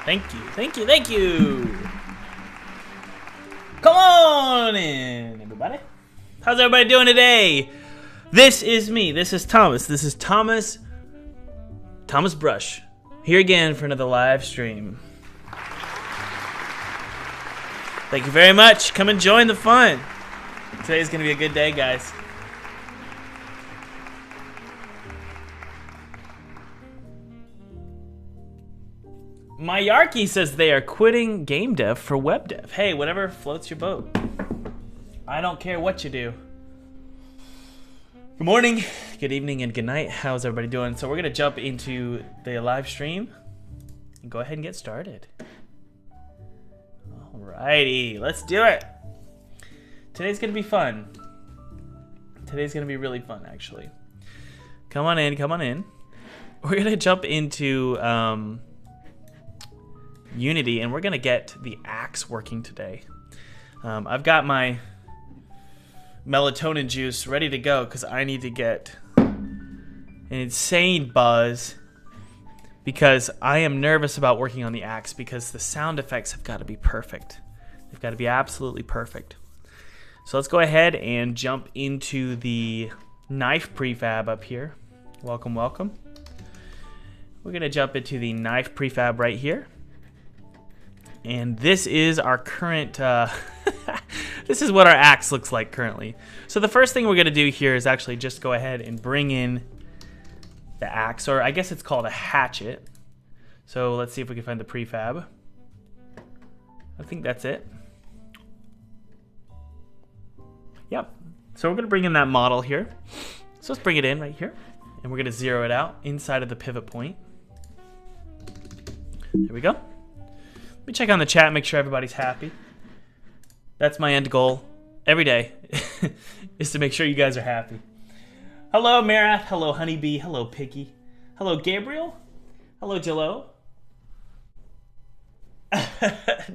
Thank you, thank you, thank you. Come on in, everybody. How's everybody doing today? This is me. This is Thomas. This is Thomas Brush. Here again for another live stream. Thank you very much. Come and join the fun. Today's going to be a good day, guys. Mayarki says they are quitting game dev for web dev. Hey, whatever floats your boat. I don't care what you do. Good morning, good evening, and good night. How's everybody doing? So we're going to jump into the live stream and go ahead and get started. Alrighty, let's do it. Today's going to be fun. Today's going to be really fun, actually. Come on in, come on in. We're going to jump into Unity, and we're going to get the axe working today. I've got my melatonin juice ready to go because I need to get an insane buzz because I am nervous about working on the axe because the sound effects have got to be perfect. They've got to be absolutely perfect. So let's go ahead and jump into the knife prefab up here. Welcome, welcome. We're going to jump into the knife prefab right here. And this is our current, this is what our axe looks like currently. So the first thing we're gonna do here is actually just go ahead and bring in the axe, or I guess it's called a hatchet. So let's see if we can find the prefab. I think that's it. Yep, so we're gonna bring in that model here. So let's bring it in right here. And we're gonna zero it out inside of the pivot point. There we go. Let me check on the chat, make sure everybody's happy. That's my end goal every day, is to make sure you guys are happy. Hello, Marath. Hello, Honeybee. Hello, Piggy. Hello, Gabriel. Hello, Jello.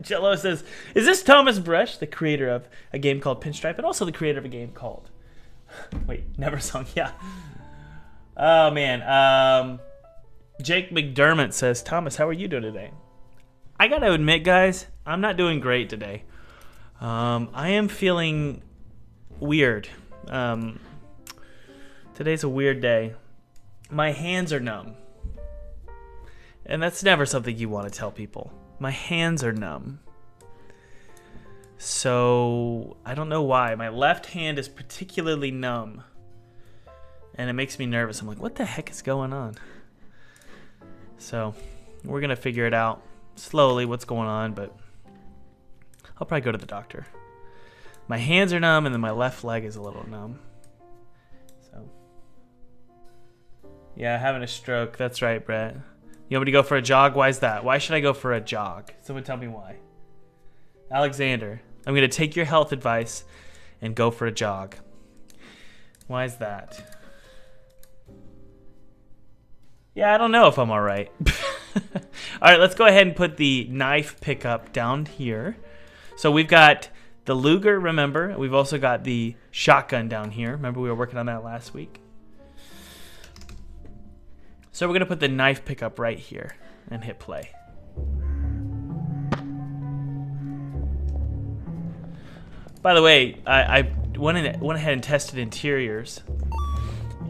Jello says, is this Thomas Brush, the creator of a game called Pinstripe, and also the creator of a game called... Wait, Neversong, yeah. Oh, man. Jake McDermott says, Thomas, how are you doing today? I gotta admit, guys, I'm not doing great today. I am feeling weird. Today's a weird day. My hands are numb. And that's never something you want to tell people. My hands are numb. So, I don't know why. My left hand is particularly numb. And it makes me nervous. I'm like, what the heck is going on? So, we're gonna figure it out slowly what's going on, but I'll probably go to the doctor. My hands are numb and then my left leg is a little numb. So yeah, having a stroke. That's right, Brett. You want me to go for a jog? Why is that? Why should I go for a jog? Someone tell me why. Alexander, I'm gonna take your health advice and go for a jog. Why is that? Yeah, I don't know if I'm all right. All right, let's go ahead and put the knife pickup down here. So we've got the Luger, remember. We've also got the shotgun down here. Remember we were working on that last week. So we're going to put the knife pickup right here and hit play. By the way, I went ahead and tested interiors.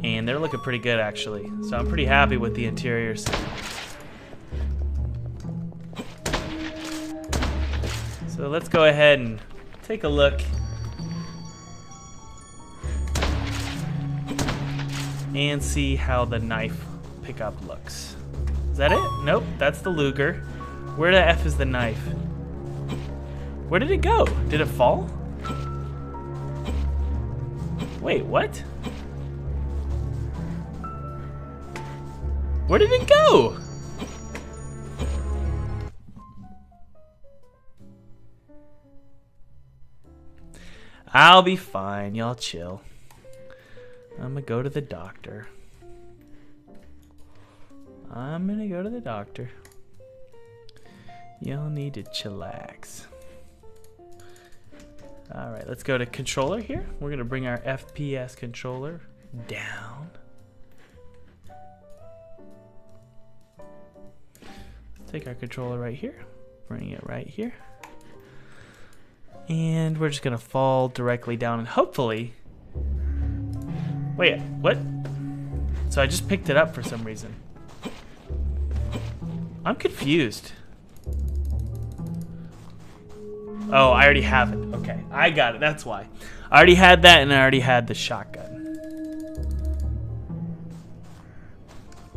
And they're looking pretty good, actually. So I'm pretty happy with the interiors. So let's go ahead and take a look. And see how the knife pickup looks. Is that it? Nope, that's the Luger. Where the F is the knife? Where did it go? Did it fall? Wait, what? Where did it go? I'll be fine. Y'all chill. I'm gonna go to the doctor. Y'all need to chillax. Alright, let's go to controller here. We're gonna bring our FPS controller down. Take our controller right here. Bring it right here. And we're just gonna fall directly down and hopefully... Wait, what? So I just picked it up for some reason. I'm confused. Oh, I already have it. Okay, I got it. That's why. I already had that and I already had the shotgun.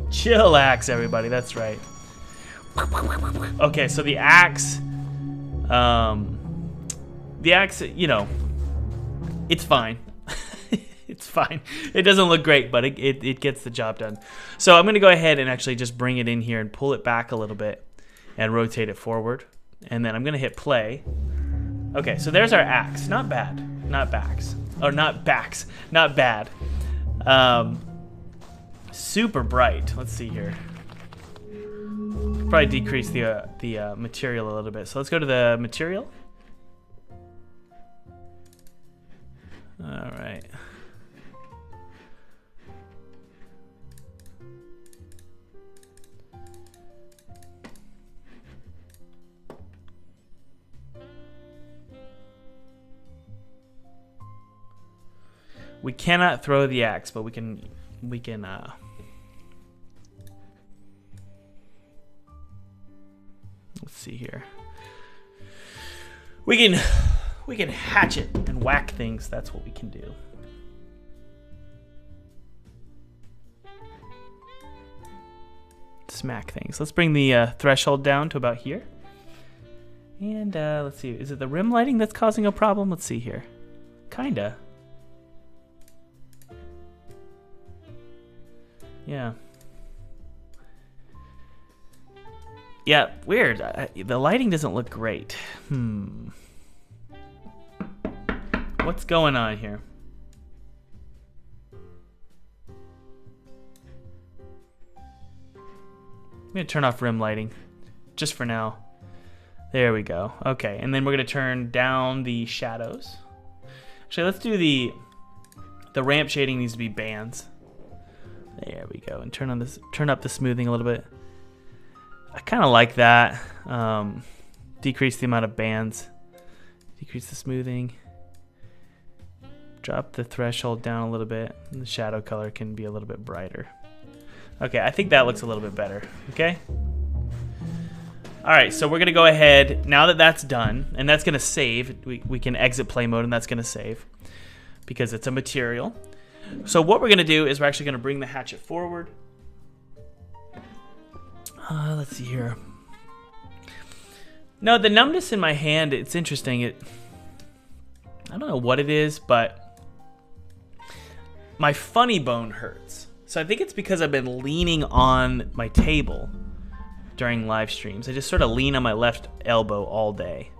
Chillax, everybody. That's right. Okay, so the axe... the axe, you know, it's fine. It's fine. It doesn't look great, but it gets the job done. So I'm going to go ahead and actually just bring it in here and pull it back a little bit and rotate it forward. And then I'm going to hit play. Okay, so there's our axe. Not bad. Not backs. Or not backs. Not bad. Super bright. Let's see here. Probably decrease the material a little bit. So let's go to the material. All right. We cannot throw the axe, but we can let's see here. We can hatchet and whack things. That's what we can do. Smack things. Let's bring the threshold down to about here. And let's see. Is it the rim lighting that's causing a problem? Let's see here. Kinda. Yeah. Yeah, weird. The lighting doesn't look great. What's going on here? I'm gonna turn off rim lighting, just for now. There we go. Okay, and then we're gonna turn down the shadows. Actually, let's do the ramp shading needs to be bands. There we go, and turn up the smoothing a little bit. I kind of like that. Decrease the amount of bands. Decrease the smoothing. Drop the threshold down a little bit. And the shadow color can be a little bit brighter. Okay, I think that looks a little bit better. Okay. All right, so we're gonna go ahead now that that's done, and that's gonna save. We can exit play mode, and that's gonna save because it's a material. So what we're gonna do is we're actually gonna bring the hatchet forward. Let's see here. No, the numbness in my hand, it's interesting. I don't know what it is, but my funny bone hurts. So I think it's because I've been leaning on my table during live streams. I just sort of lean on my left elbow all day.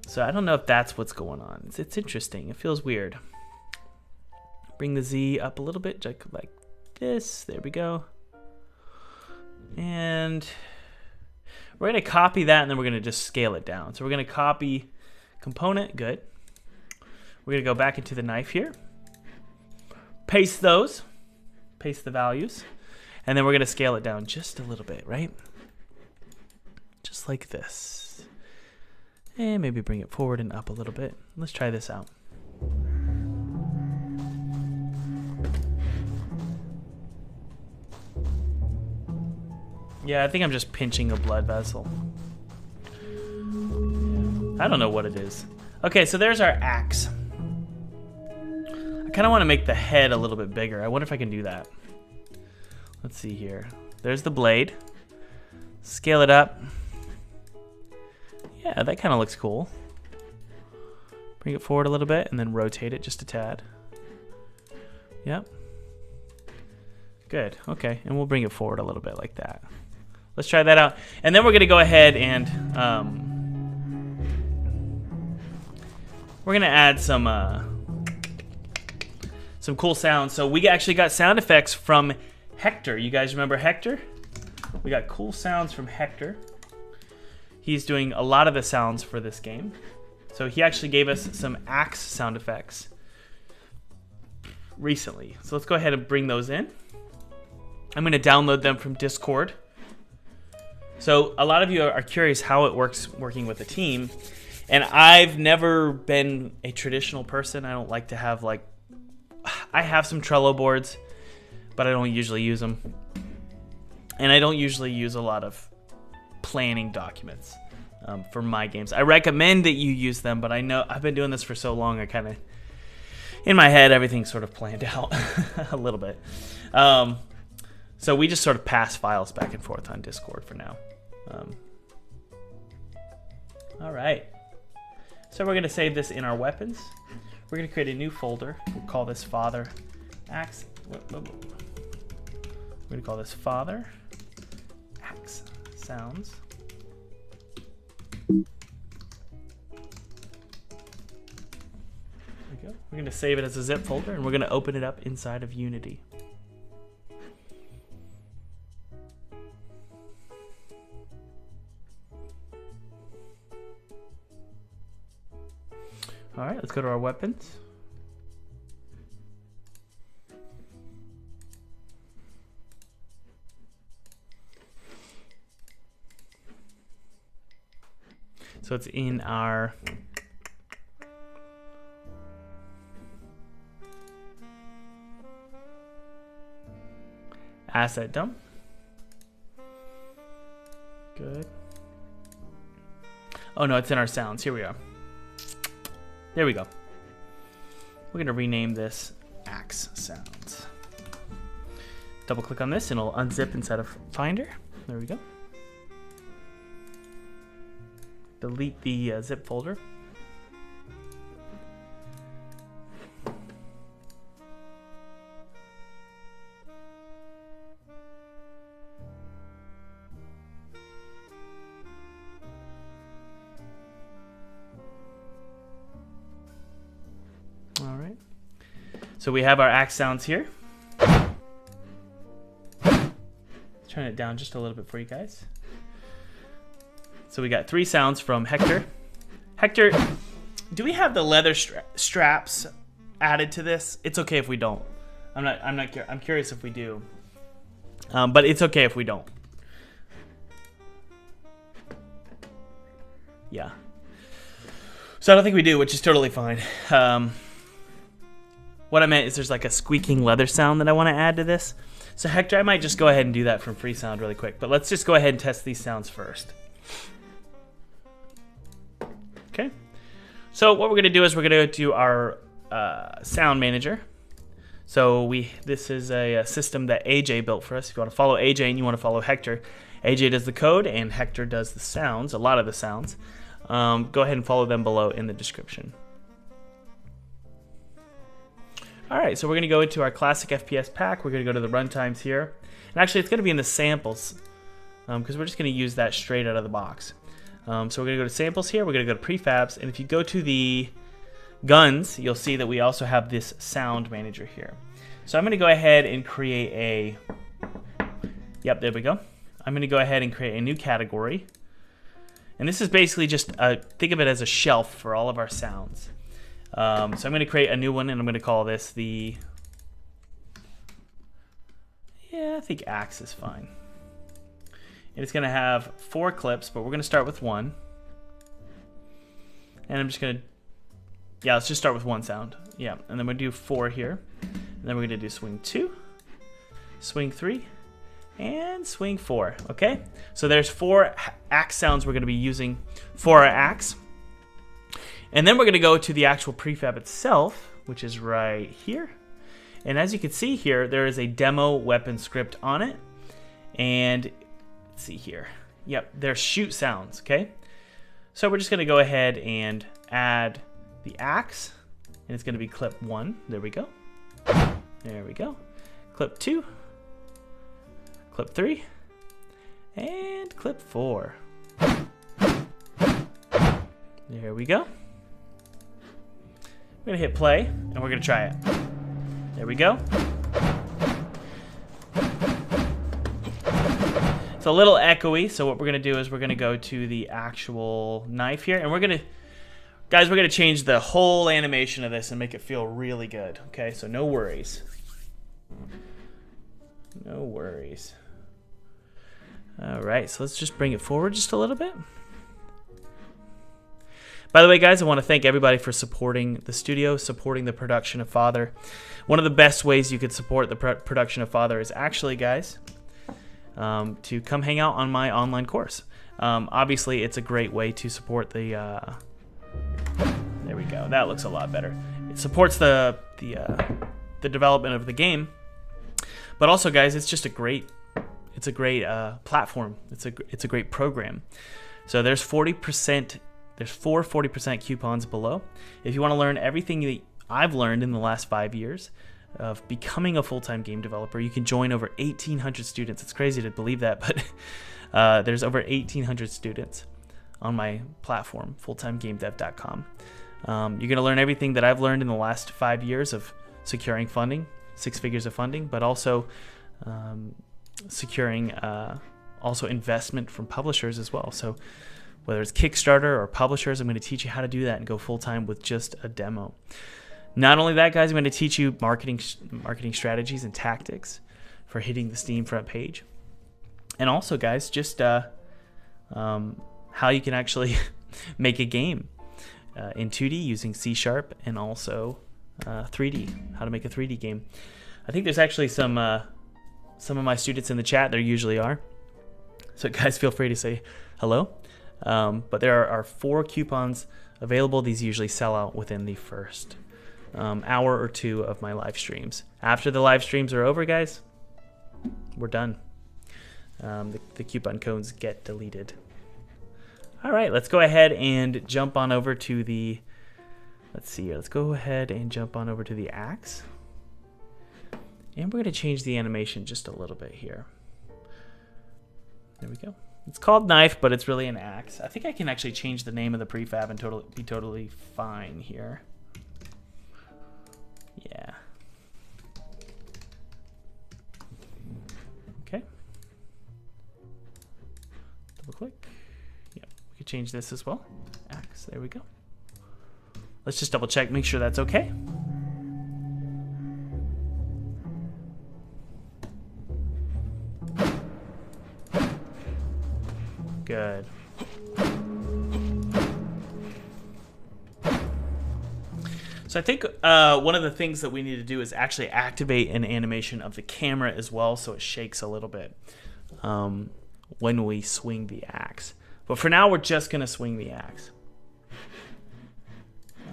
So I don't know if that's what's going on. It's interesting. It feels weird. Bring the Z up a little bit, like this. There we go. And we're going to copy that, and then we're going to just scale it down. So we're going to copy component. Good. We're going to go back into the knife here. Paste those. Paste the values. And then we're going to scale it down just a little bit, right? Just like this. And maybe bring it forward and up a little bit. Let's try this out. Yeah, I think I'm just pinching a blood vessel. I don't know what it is. Okay, so there's our axe. I kind of want to make the head a little bit bigger. I wonder if I can do that. Let's see here. There's the blade. Scale it up. Yeah, that kind of looks cool. Bring it forward a little bit and then rotate it just a tad. Yep. Good. Okay, and we'll bring it forward a little bit like that. Let's try that out. And then we're going to go ahead and we're going to add some cool sounds. So we actually got sound effects from Hector. You guys remember Hector? We got cool sounds from Hector. He's doing a lot of the sounds for this game. So he actually gave us some axe sound effects recently. So let's go ahead and bring those in. I'm going to download them from Discord. So a lot of you are curious how it works working with a team. And I've never been a traditional person. I don't like to have like... I have some Trello boards, but I don't usually use them. And I don't usually use a lot of planning documents for my games. I recommend that you use them, but I know I've been doing this for so long, I kind of... In my head, everything's sort of planned out a little bit. So we just sort of pass files back and forth on Discord for now. All right. So we're going to save this in our weapons. We're going to create a new folder. We'll call this Father Axe. We're going to call this Father Axe Sounds. There we go. We're going to save it as a zip folder, and we're going to open it up inside of Unity. All right, let's go to our weapons. So it's in our asset dump. Good. Oh no, it's in our sounds. Here we are. There we go. We're going to rename this Axe Sounds. Double click on this and it'll unzip inside of Finder. There we go. Delete the zip folder. All right. So we have our axe sounds here. Turn it down just a little bit for you guys. So we got 3 sounds from Hector. Hector, do we have the leather straps added to this? It's okay if we don't. I'm curious if we do. But it's okay if we don't. Yeah. So I don't think we do, which is totally fine. What I meant is there's like a squeaking leather sound that I want to add to this. So Hector, I might just go ahead and do that from Freesound really quick. But let's just go ahead and test these sounds first. Okay. So what we're going to do is we're going to go to our sound manager. So this is a system that AJ built for us. If you want to follow AJ and you want to follow Hector, AJ does the code and Hector does the sounds, a lot of the sounds. Go ahead and follow them below in the description. All right, so we're going to go into our classic FPS pack. We're going to go to the runtimes here. And actually, it's going to be in the samples because we're just going to use that straight out of the box. So we're going to go to samples here. We're going to go to prefabs. And if you go to the guns, you'll see that we also have this sound manager here. So I'm going to go ahead and create a... Yep, there we go. I'm going to go ahead and create a new category. And this is basically just, think of it as a shelf for all of our sounds. So I'm going to create a new one, and I'm going to call this the... Yeah, I think Axe is fine. And it's going to have 4 clips, but we're going to start with 1. And I'm just going to... Yeah, let's just start with 1 sound. Yeah, and then we'll do 4 here. And then we're going to do swing 2, swing 3, and swing 4. Okay? So there's 4 axe sounds we're going to be using for our axe. And then we're going to go to the actual prefab itself, which is right here. And as you can see here, there is a demo weapon script on it. And let's see here. Yep, there's shoot sounds, okay? So we're just going to go ahead and add the axe. And it's going to be clip 1. There we go. There we go. Clip 2. clip 3, and clip 4. There we go. We're gonna hit play, and we're gonna try it. There we go. It's a little echoey, so what we're gonna do is we're gonna go to the actual knife here, and we're gonna change the whole animation of this and make it feel really good. Okay, so no worries. No worries. All right, so let's just bring it forward just a little bit. By the way, guys, I want to thank everybody for supporting the studio, supporting the production of Father. One of the best ways you could support the production of Father is actually, guys, to come hang out on my online course. Obviously, it's a great way to support the... there we go. That looks a lot better. It supports the development of the game, but also, guys, it's just a great platform. It's a great program. So there's 40%. There's 4 40% coupons below. If you want to learn everything that I've learned in the last 5 years of becoming a full-time game developer, you can join over 1,800 students. It's crazy to believe that, but there's over 1,800 students on my platform, fulltimegamedev.com. You're going to learn everything that I've learned in the last 5 years of securing funding, 6 figures of funding, but also securing also investment from publishers as well. So whether it's Kickstarter or publishers, I'm going to teach you how to do that and go full-time with just a demo. Not only that, guys, I'm going to teach you marketing strategies and tactics for hitting the Steam front page. And also, guys, just how you can actually make a game in 2D using C# and also 3D, how to make a 3D game. I think there's actually some of my students in the chat. There usually are. So, guys, feel free to say hello. But there are 4 coupons available. These usually sell out within the first hour or 2 of my live streams. After the live streams are over, guys, we're done. The coupon codes get deleted. All right, let's go ahead and jump on over to the, let's see here. Let's go ahead and jump on over to the axe. And we're going to change the animation just a little bit here. There we go. It's called knife, but it's really an axe. I think I can actually change the name of the prefab and be totally fine here. Yeah. Okay. Double click. Yep. We could change this as well. Axe. There we go. Let's just double check, make sure that's okay. Good. So I think one of the things that we need to do is actually activate an animation of the camera as well, so it shakes a little bit when we swing the axe. But for now, we're just going to swing the axe.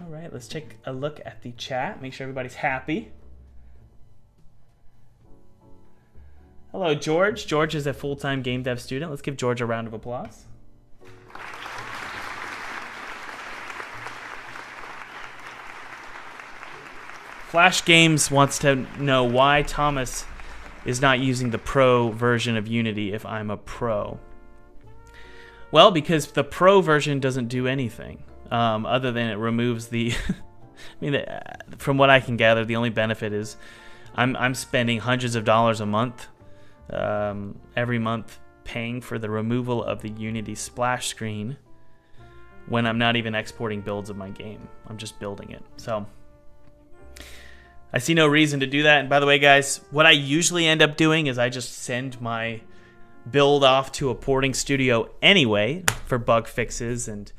All right, let's take a look at the chat, make sure everybody's happy. Hello, George. George is a full-time game dev student. Let's give George a round of applause. Flash Games wants to know why Thomas is not using the pro version of Unity if I'm a pro. Well, because the pro version doesn't do anything other than it removes the... I mean, from what I can gather, the only benefit is I'm spending hundreds of dollars a month every month paying for the removal of the Unity splash screen when I'm not even exporting builds of my game. I'm just building it. So I see no reason to do that. And by the way, guys, what I usually end up doing is I just send my build off to a porting studio anyway for bug fixes and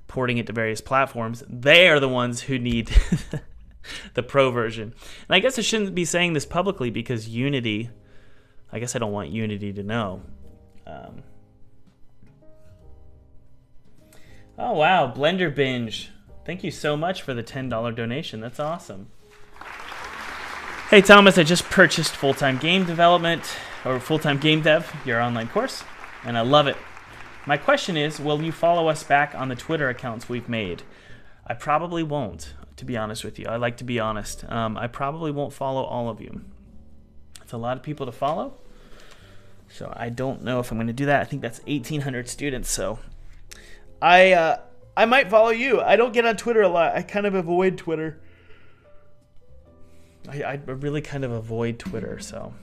porting it to various platforms. They are the ones who need the pro version. And I guess I shouldn't be saying this publicly because Unity... I guess I don't want Unity to know. Oh, wow. Blender Binge. Thank you so much for the $10 donation. That's awesome. Hey, Thomas, I just purchased Full-Time Game Development, or Full-Time Game Dev, your online course, and I love it. My question is, will you follow us back on the Twitter accounts we've made? I probably won't, to be honest with you. I like to be honest. I probably won't follow all of you. It's a lot of people to follow. So I don't know if I'm going to do that. I think that's 1,800 students. So I might follow you. I don't get on Twitter a lot. I kind of avoid Twitter. I really kind of avoid Twitter, so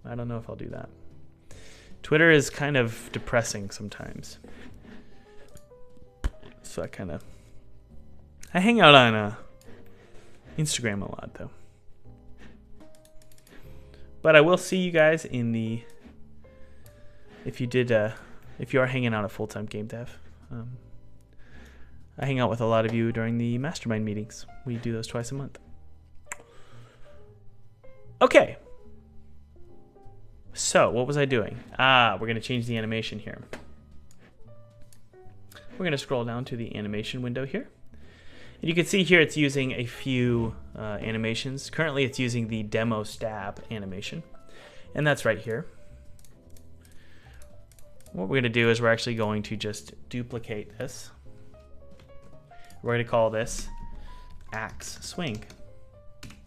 I don't know if I'll do that. Twitter is kind of depressing sometimes. So I hang out on Instagram a lot, though. But I will see you guys in the, if you are hanging out at Full-Time Game Dev. I hang out with a lot of you during the mastermind meetings. We do those twice a month. Okay. So what was I doing? We're going to change the animation here. We're going to scroll down to the animation window here. And you can see here it's using a few animations. Currently it's using the demo stab animation. And that's right here. What we're going to do is we're actually going to just duplicate this. We're going to call this axe swing.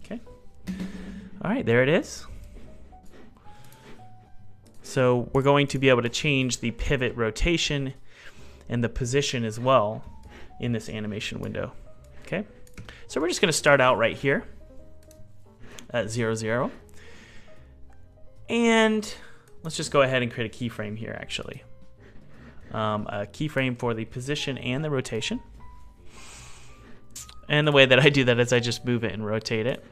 Okay. All right, there it is. So we're going to be able to change the pivot rotation and the position as well in this animation window. Okay. So we're just going to start out right here at 0, 0. And let's just go ahead and create a keyframe here, actually. A keyframe for the position and the rotation. And the way that I do that is I just move it and rotate it.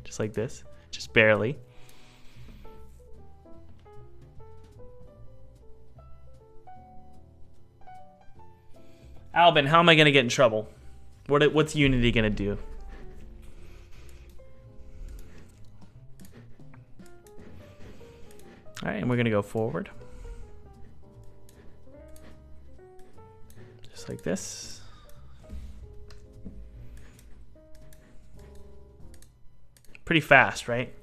Just like this, just barely. Albin, how am I going to get in trouble? What's Unity going to do? All right, and we're going to go forward. Just like this. Pretty fast, right?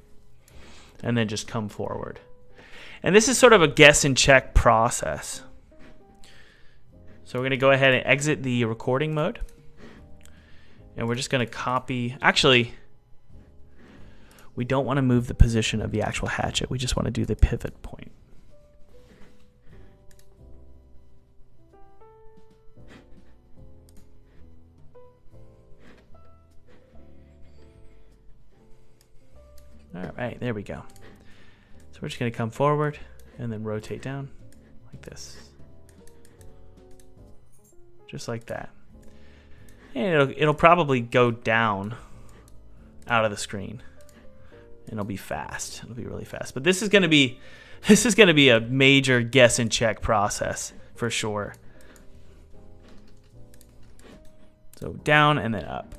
And then just come forward. And this is sort of a guess and check process. So we're going to go ahead and exit the recording mode. And we're just going to copy. Actually, we don't want to move the position of the actual hatchet. We just want to do the pivot point. All right, there we go. So we're just going to come forward and then rotate down like this. Just like that. And it'll probably go down out of the screen. And it'll be fast. It'll be really fast. But this is going to be a major guess and check process for sure. So down and then up.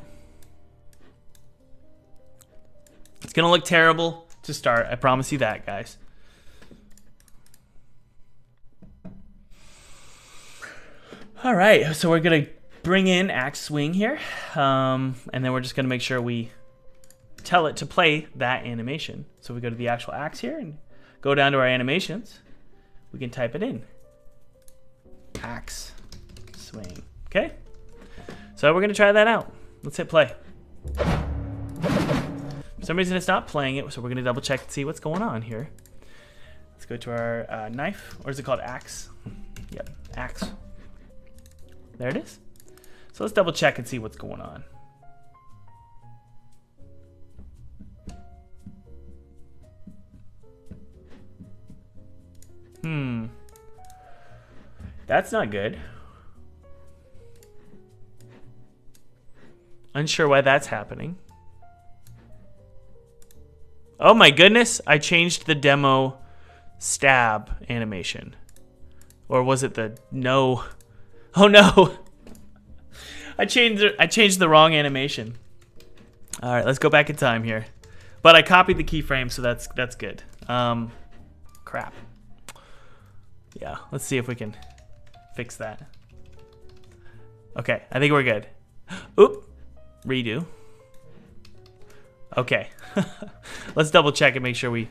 It's going to look terrible to start. I promise you that, guys. All right, so we're going to bring in axe swing here. And then we're just going to make sure we tell it to play that animation. So we go to the actual axe here and go down to our animations. We can type it in. Axe swing. Okay? So we're going to try that out. Let's hit play. For some reason it's not playing it, so we're going to double check and see what's going on here. Let's go to our knife, or is it called axe? Yep, axe. There it is. So let's double check and see what's going on. That's not good. Unsure why that's happening. Oh my goodness, I changed the demo stab animation. Or was it the no? Oh no. I changed the wrong animation. All right, let's go back in time here. But I copied the keyframe, so that's good. Crap. Yeah, let's see if we can fix that. Okay, I think we're good. Oop. Redo. Okay. Let's double check and make sure we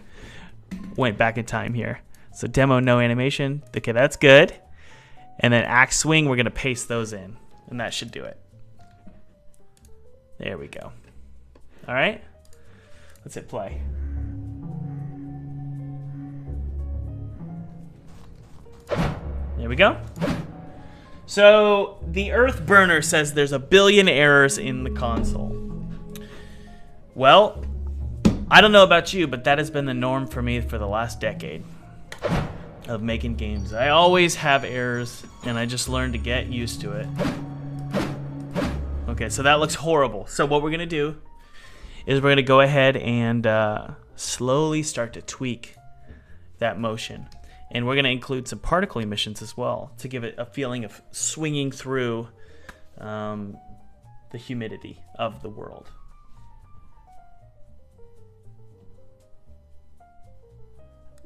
went back in time here. So demo, no animation. Okay, that's good. And then axe swing, we're going to paste those in. And that should do it. There we go. All right. Let's hit play. There we go. So the Earth Burner says there's 1 billion errors in the console. Well, I don't know about you, but that has been the norm for me for the last decade of making games. I always have errors, and I just learned to get used to it. Okay, so that looks horrible. So what we're going to do is we're going to go ahead and slowly start to tweak that motion. And we're going to include some particle emissions as well to give it a feeling of swinging through the humidity of the world.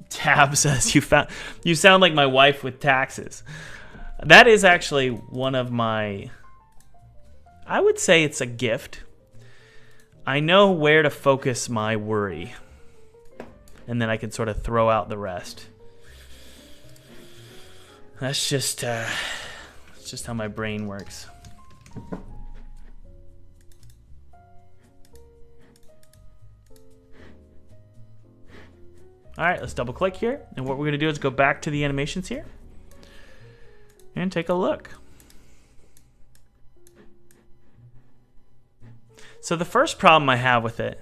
Tab says you sound like my wife with taxes. That is actually one of my, I would say it's a gift. I know where to focus my worry, and then I can sort of throw out the rest. That's just how my brain works. All right, let's double click here. And what we're gonna do is go back to the animations here and take a look. So the first problem I have with it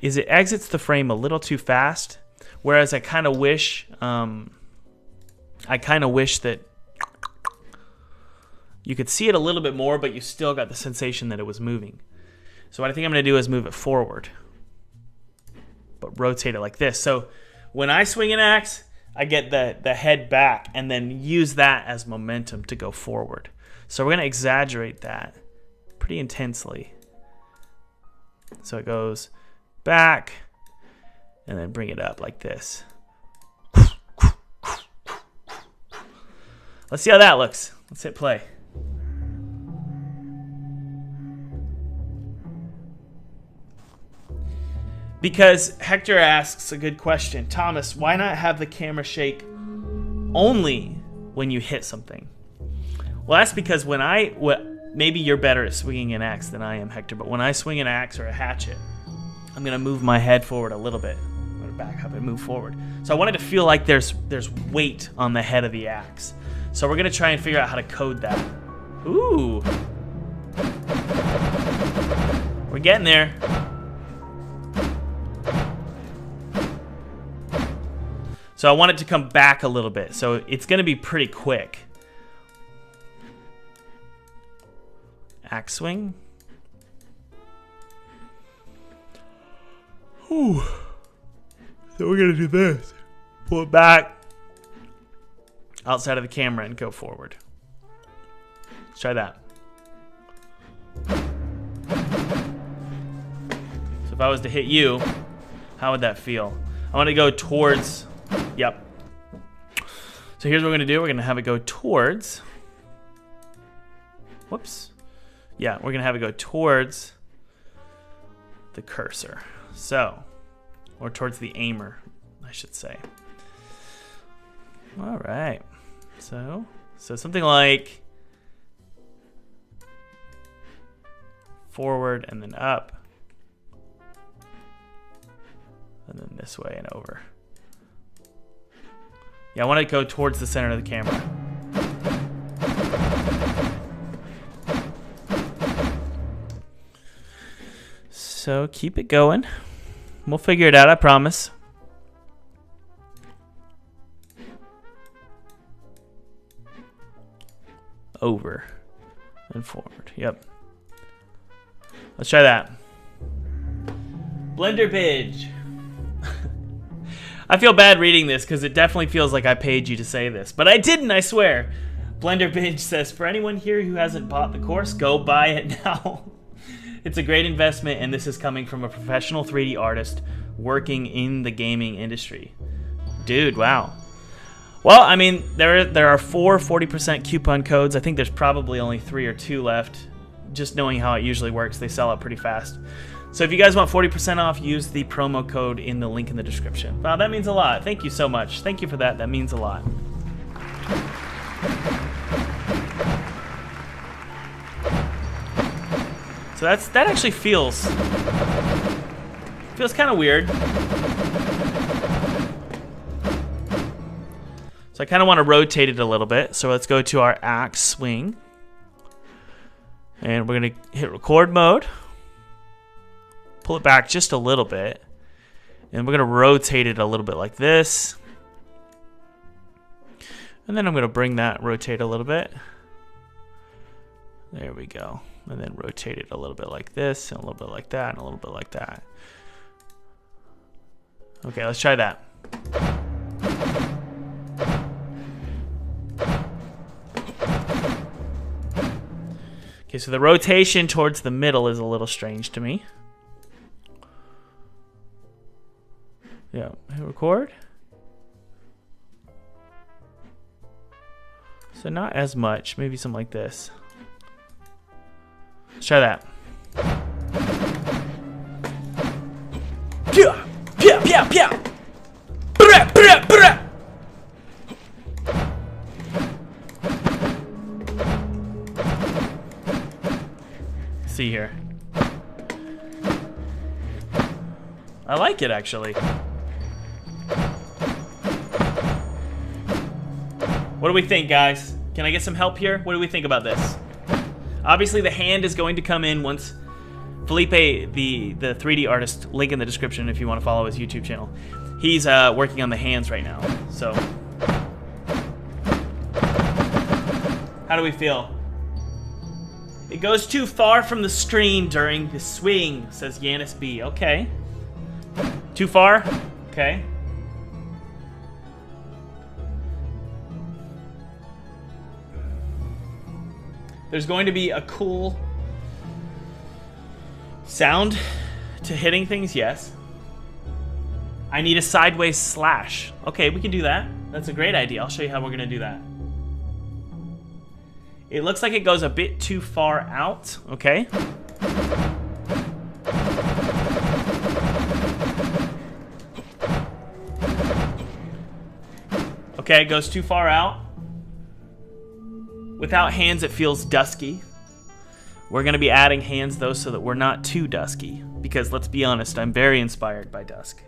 is it exits the frame a little too fast, whereas I kind of wish that you could see it a little bit more, but you still got the sensation that it was moving. So what I think I'm gonna do is move it forward, but rotate it like this. So when I swing an axe, I get the head back and then use that as momentum to go forward. So we're gonna exaggerate that pretty intensely. So it goes back and then bring it up like this. Let's see how that looks. Let's hit play. Because Hector asks a good question. Thomas, why not have the camera shake only when you hit something? Well, that's because when maybe you're better at swinging an axe than I am, Hector, but when I swing an axe or a hatchet, I'm gonna move my head forward a little bit. I'm gonna back up and move forward. So I wanted to feel like there's weight on the head of the axe. So we're gonna try and figure out how to code that. Ooh. We're getting there. So I want it to come back a little bit. So it's gonna be pretty quick. Axe swing. Ooh. So we're gonna do this. Pull it back outside of the camera and go forward. Let's try that. So if I was to hit you, how would that feel? I want to go towards, yep. So here's what we're gonna do. We're gonna have it go towards, whoops. Yeah, we're gonna have it go towards the cursor. So, or towards the aimer, I should say. All right. So something like forward and then up, and then this way and over. Yeah, I want to go towards the center of the camera. So keep it going. We'll figure it out, I promise. Over and forward. Yep. Let's try that. Blender Bidge. I feel bad reading this because it definitely feels like I paid you to say this, but I didn't, I swear. Blender Bidge says, for anyone here who hasn't bought the course, go buy it now. It's a great investment, and this is coming from a professional 3D artist working in the gaming industry. Dude, wow. Well, I mean, there are 4 40% coupon codes. I think there's probably only 3 or 2 left. Just knowing how it usually works, they sell out pretty fast. So if you guys want 40% off, use the promo code in the link in the description. Wow, that means a lot. Thank you so much. Thank you for that. That means a lot. So that actually feels kind of weird. So I kind of want to rotate it a little bit. So let's go to our axe swing. And we're going to hit record mode. Pull it back just a little bit. And we're going to rotate it a little bit like this. And then I'm going to bring that, rotate a little bit. There we go. And then rotate it a little bit like this, and a little bit like that, and a little bit like that. Okay, let's try that. Okay, so the rotation towards the middle is a little strange to me. Yeah, hit record. So not as much, maybe something like this. Let's try that. Yeah, yeah, yeah, yeah. Brah, brah, brah. See here. I like it actually. What do we think, guys? Can I get some help here? What do we think about this? Obviously, the hand is going to come in once Felipe, the 3D artist, link in the description if you want to follow his YouTube channel. He's working on the hands right now. So, how do we feel? It goes too far from the screen during the swing, says Yanis B. Okay. Too far? Okay. There's going to be a cool sound to hitting things, yes. I need a sideways slash. Okay, we can do that. That's a great idea. I'll show you how we're gonna do that. It looks like it goes a bit too far out, okay? Okay, it goes too far out. Without hands, it feels dusky. We're gonna be adding hands though so that we're not too dusky. Because let's be honest, I'm very inspired by dusk.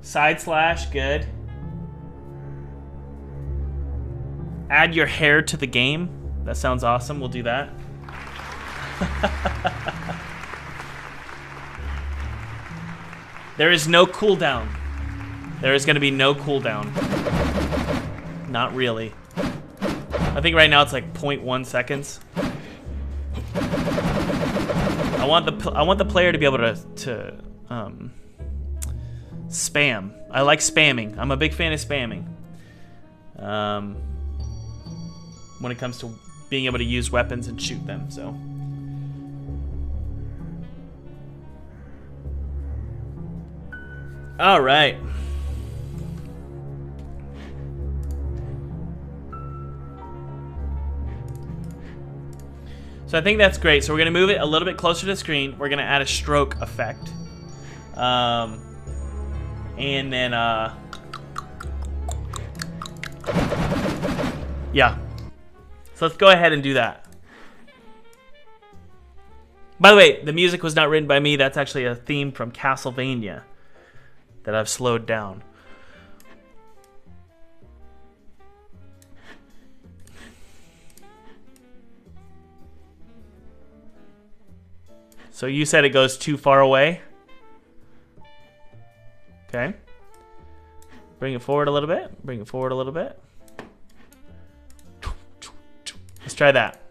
Side slash, good. Add your hair to the game. That sounds awesome, we'll do that. There is no cooldown. There is gonna be no cooldown. Not really. I think right now it's like 0.1 seconds. I want the player to be able to spam. I like spamming. I'm a big fan of spamming. When it comes to being able to use weapons and shoot them, so. All right. So I think that's great. So we're gonna move it a little bit closer to the screen. We're gonna add a stroke effect. And then, yeah. So let's go ahead and do that. By the way, the music was not written by me. That's actually a theme from Castlevania that I've slowed down. So you said it goes too far away. Okay. Bring it forward a little bit. Bring it forward a little bit. Let's try that.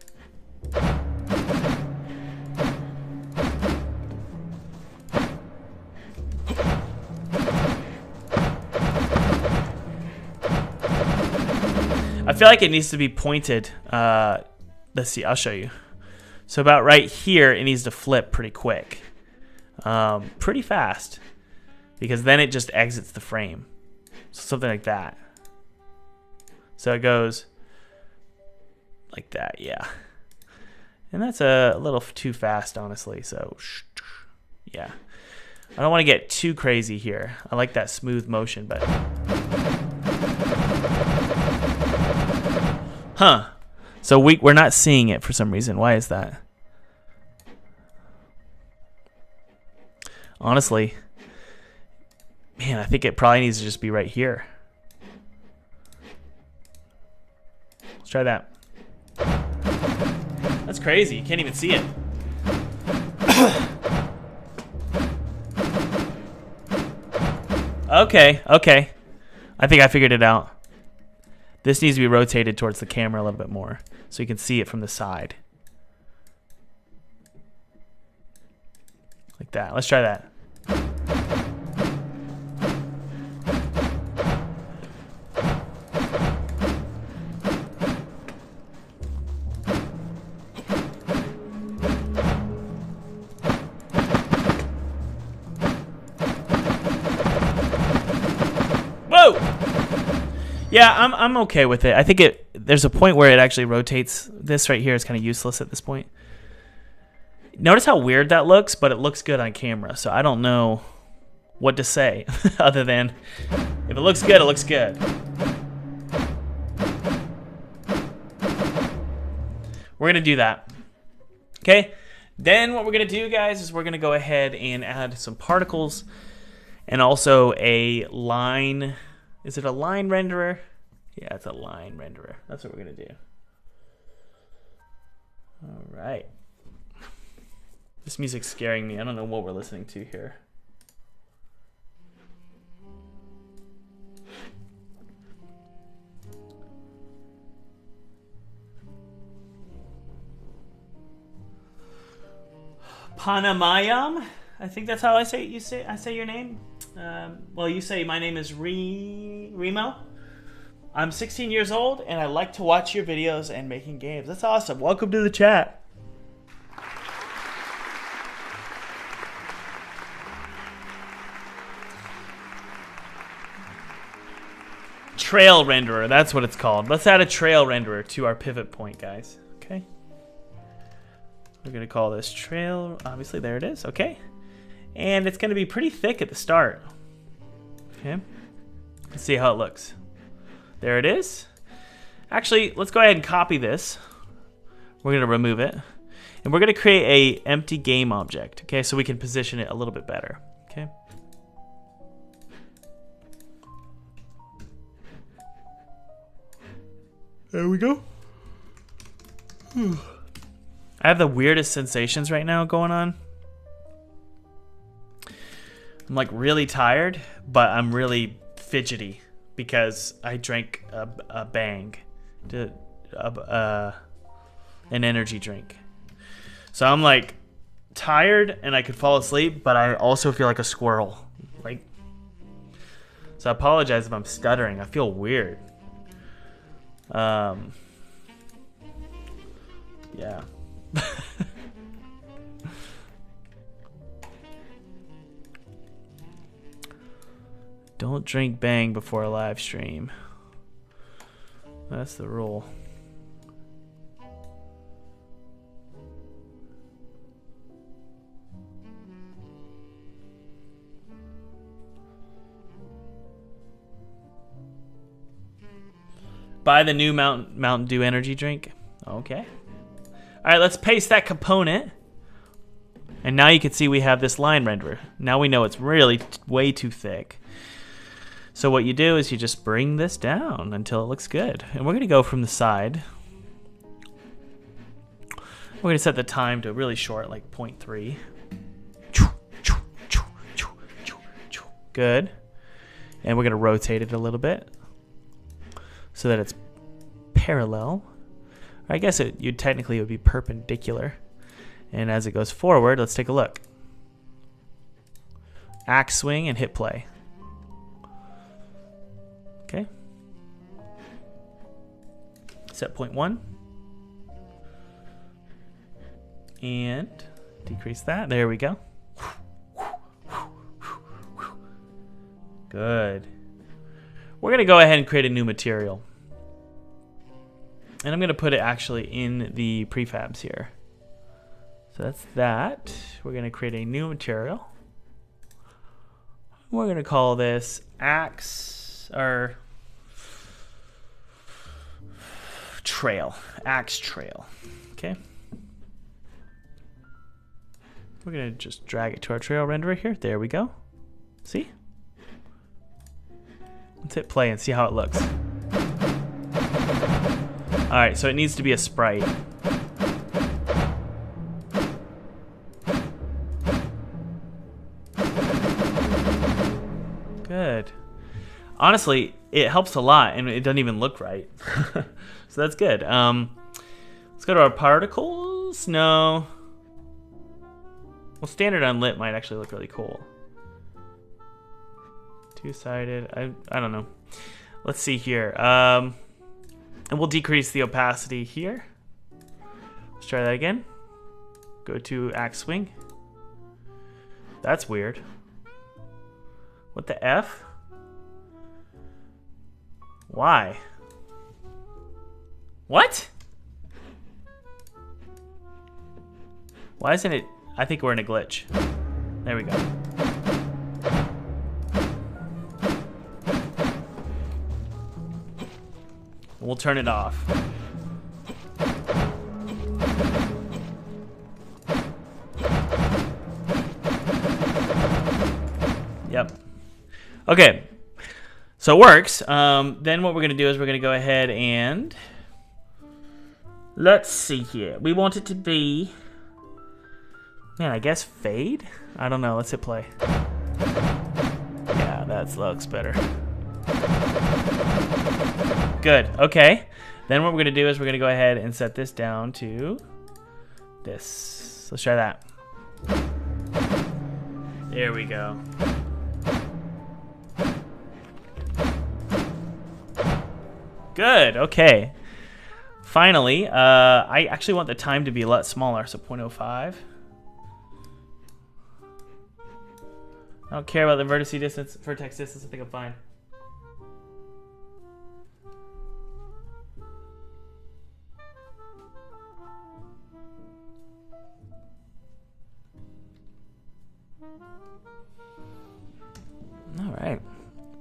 I feel like it needs to be pointed. Let's see, I'll show you. So about right here, it needs to flip pretty quick. Pretty fast. Because then it just exits the frame. So something like that. So it goes like that, yeah. And that's a little too fast, honestly. So, yeah. I don't want to get too crazy here. I like that smooth motion, but... Huh. So we're not seeing it for some reason. Why is that? Honestly, man, I think it probably needs to just be right here. Let's try that. That's crazy. You can't even see it. Okay, okay. I think I figured it out. This needs to be rotated towards the camera a little bit more so you can see it from the side. Like that. Let's try that. Yeah, I'm okay with it. I think there's a point where it actually rotates. This right here is kind of useless at this point. Notice how weird that looks, but it looks good on camera. So I don't know what to say other than if it looks good, it looks good. We're going to do that. Okay? Then what we're going to do, guys, is we're going to go ahead and add some particles and also a line. Is it a line renderer? Yeah, it's a line renderer. That's what we're going to do. All right. This music's scaring me. I don't know what we're listening to here. Panamayam? I think that's how I say it. I say your name. Well, you say my name is Remo. I'm 16 years old and I like to watch your videos and making games. That's awesome. Welcome to the chat. Trail renderer, that's what it's called. Let's add a trail renderer to our pivot point, guys. Okay. We're gonna call this trail, obviously there it is, okay. And it's gonna be pretty thick at the start. Okay, let's see how it looks. There it is. Actually, let's go ahead and copy this. We're gonna remove it. And we're gonna create a empty game object, okay, so we can position it a little bit better, okay. There we go. I have the weirdest sensations right now going on. I'm like really tired, but I'm really fidgety because I drank a Bang, an energy drink. So I'm like tired and I could fall asleep, but I also feel like a squirrel. Like, so I apologize if I'm stuttering. I feel weird. Yeah. Don't drink Bang before a live stream. That's the rule. Buy the new Mountain Dew energy drink. Okay. All right, let's paste that component. And now you can see we have this line renderer. Now we know it's really way too thick. So what you do is you just bring this down until it looks good. And we're going to go from the side. We're going to set the time to really short, like 0.3. Good. And we're going to rotate it a little bit so that it's parallel. I guess you technically would be perpendicular. And as it goes forward, let's take a look. Axe swing and hit play. Okay. Set 0.1. And decrease that. There we go. Good. We're going to go ahead and create a new material. And I'm going to put it actually in the prefabs here. So that's that. We're going to create a new material. We're going to call this Axe or Trail. Axe Trail. Okay. We're going to just drag it to our trail renderer here. There we go. See? Let's hit play and see how it looks. Alright, so it needs to be a sprite. Good. Honestly, it helps a lot, and it doesn't even look right. So that's good. Let's go to our particles. No. Well, standard unlit might actually look really cool. Two-sided. I don't know. Let's see here. And we'll decrease the opacity here. Let's try that again. Go to axe swing. That's weird. What the F? Why? What? Why isn't it? I think we're in a glitch. There we go. We'll turn it off. Yep. Okay. So it works. Then what we're going to do is we're going to go ahead and... Let's see here. We want it to be... Man, I guess fade? I don't know. Let's hit play. Yeah, that looks better. Good. Okay. Then what we're going to do is we're going to go ahead and set this down to this. Let's try that. There we go. Good. Okay. Finally, I actually want the time to be a lot smaller, so 0.05. I don't care about the vertex distance, vertex distance. I think I'm fine. All right.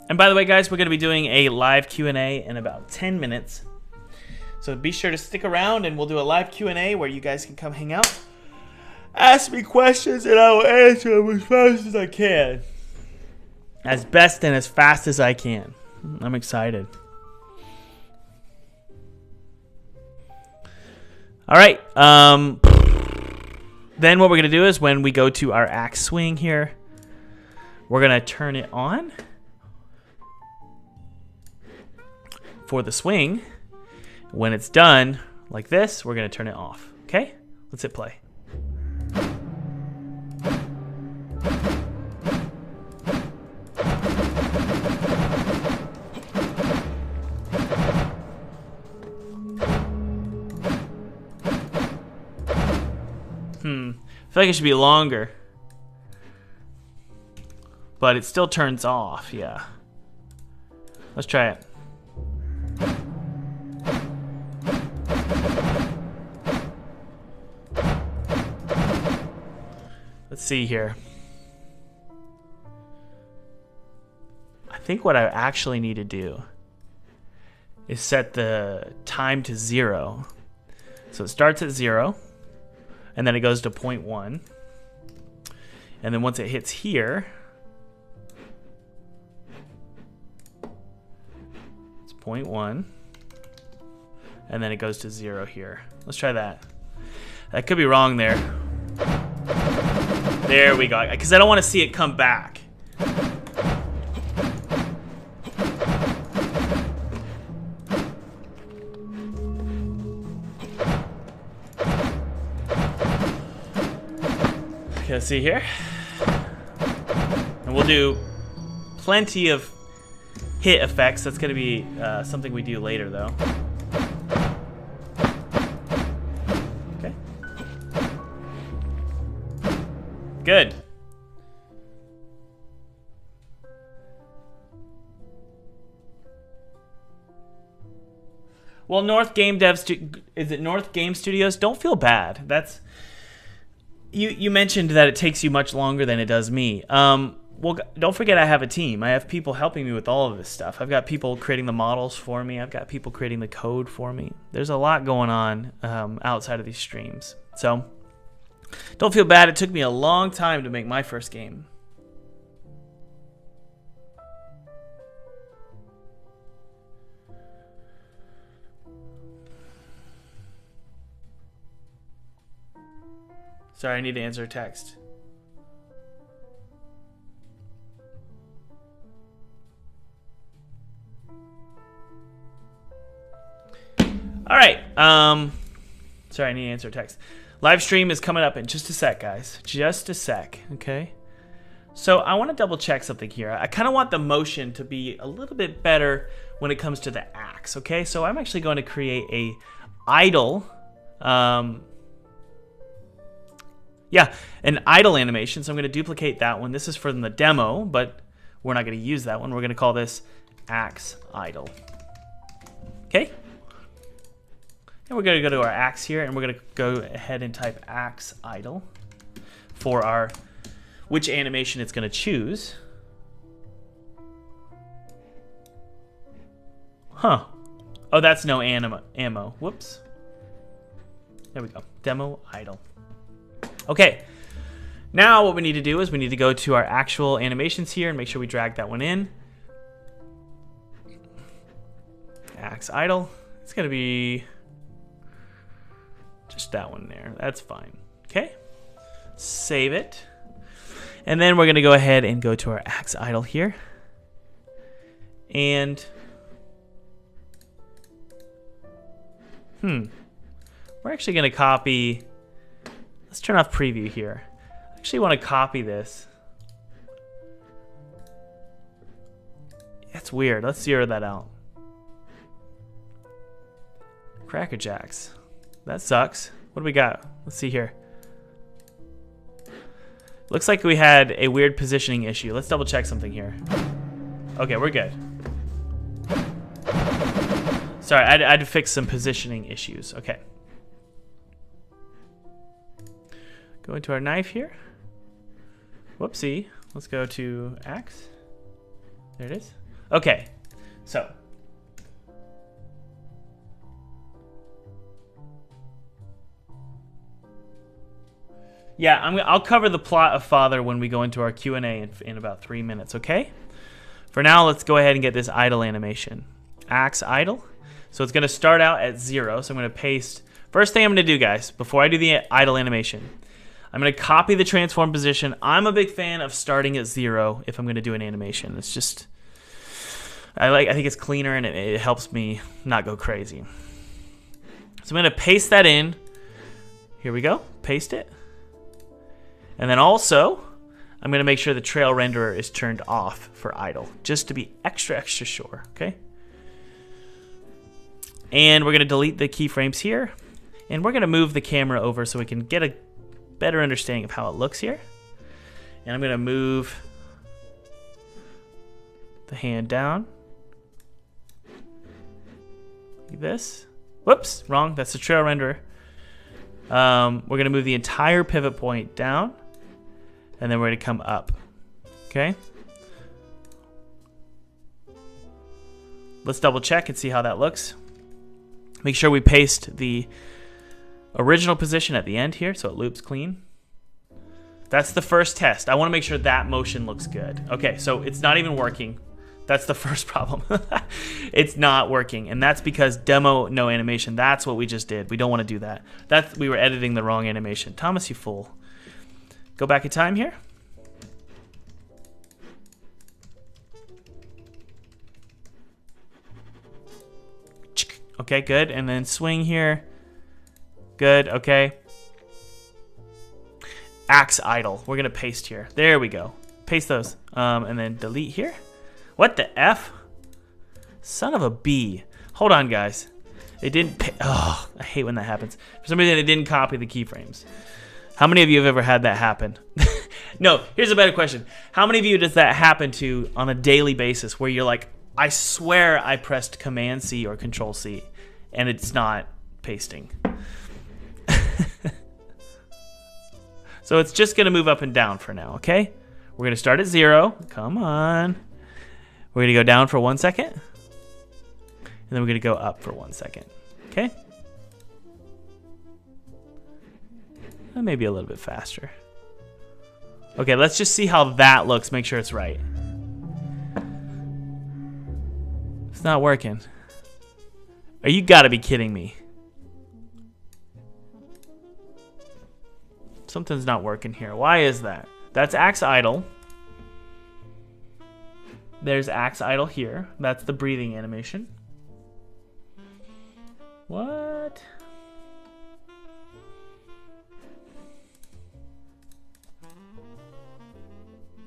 And by the way, guys, we're going to be doing a live Q&A in about 10 minutes. So be sure to stick around, and we'll do a live Q&A where you guys can come hang out. Ask me questions, and I will answer them as fast as I can. As best and as fast as I can. I'm excited. All right. Then what we're going to do is when we go to our axe swing here, we're going to turn it on for the swing. When it's done, like this, we're going to turn it off. Okay? Let's hit play. I feel like it should be longer. But it still turns off, yeah. Let's try it. Let's see here. I think what I actually need to do is set the time to 0. So it starts at 0, and then it goes to 0.1. And then once it hits here, it's 0.1. And then it goes to 0 here. Let's try that. I could be wrong there. There we go. Because I don't want to see it come back. Okay, let's see here. And we'll do plenty of hit effects. That's going to be something we do later, though. Okay. Good. Well, North Game Dev is it North Game Studios? Don't feel bad. That's you mentioned that it takes you much longer than it does me. Well, don't forget I have a team. I have people helping me with all of this stuff. I've got people creating the models for me. I've got people creating the code for me. There's a lot going on outside of these streams. So don't feel bad. It took me a long time to make my first game. Sorry, I need to answer a text. All right. Sorry, I need to answer a text. Live stream is coming up in just a sec, guys. Just a sec, okay? So I want to double check something here. I kind of want the motion to be a little bit better when it comes to the axe, okay? So I'm actually going to create a idle, an idle animation. So I'm going to duplicate that one. This is from the demo, but we're not going to use that one. We're going to call this axe idle, okay? And we're going to go to our axe here, and we're going to go ahead and type axe idle for our which animation it's going to choose. Huh. Oh, that's no ammo. Whoops. There we go. Demo idle. Okay. Now what we need to do is we need to go to our actual animations here and make sure we drag that one in. Axe idle. It's going to be just that one there. That's fine. Okay. Save it. And then we're going to go ahead and go to our axe idle here. And we're actually going to copy. Let's turn off preview here. I actually want to copy this. That's weird. Let's zero that out. Cracker Jacks. That sucks. What do we got? Let's see here. Looks like we had a weird positioning issue. Let's double check something here. Okay, we're good. Sorry, I had to fix some positioning issues. Okay. Go into our knife here. Whoopsie. Let's go to axe. There it is. Okay, so. Yeah, I'll cover the plot of Father when we go into our Q&A in about 3 minutes, okay? For now, let's go ahead and get this idle animation. Axe idle. So it's going to start out at 0, so I'm going to paste. First thing I'm going to do, guys, before I do the idle animation, I'm going to copy the transform position. I'm a big fan of starting at 0 if I'm going to do an animation. It's just, I think it's cleaner and it helps me not go crazy. So I'm going to paste that in. Here we go. Paste it. And then also, I'm going to make sure the trail renderer is turned off for idle, just to be extra sure, okay? And we're going to delete the keyframes here, and we're going to move the camera over so we can get a better understanding of how it looks here. And I'm going to move the hand down, like this. Whoops, wrong, that's the trail renderer. We're going to move the entire pivot point down, and then we're going to come up, okay? Let's double check and see how that looks. Make sure we paste the original position at the end here so it loops clean. That's the first test. I want to make sure that motion looks good. Okay, so it's not even working. That's the first problem. It's not working, and that's because demo no animation. That's what we just did. We don't want to do that. We were editing the wrong animation. Thomas, you fool. Go back in time here. Okay, good. And then swing here. Good, okay. Axe idle. We're going to paste here. There we go. Paste those. And then delete here. What the F? Son of a B. Hold on, guys. It didn't. Oh, I hate when that happens. For some reason, it didn't copy the keyframes. How many of you have ever had that happen? No, here's a better question. How many of you does that happen to on a daily basis where you're like, I swear I pressed Command C or Control C and it's not pasting? So it's just going to move up and down for now, okay? We're going to start at 0. Come on. We're going to go down for 1 second. And then we're going to go up for 1 second, okay? Maybe a little bit faster. Okay, let's just see how that looks. Make sure it's right. It's not working. You gotta be kidding me. Something's not working here. Why is that? That's axe idle. There's axe idle here. That's the breathing animation. What?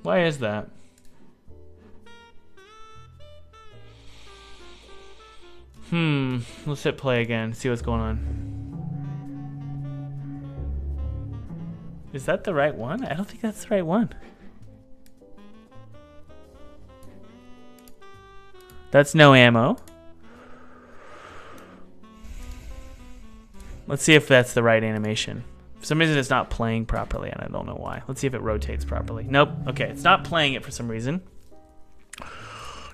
Why is that? Let's hit play again, see what's going on. Is that the right one? I don't think that's the right one. That's no ammo. Let's see if that's the right animation. For some reason it's not playing properly and I don't know why. Let's see if it rotates properly. Nope. Okay, it's not playing it for some reason.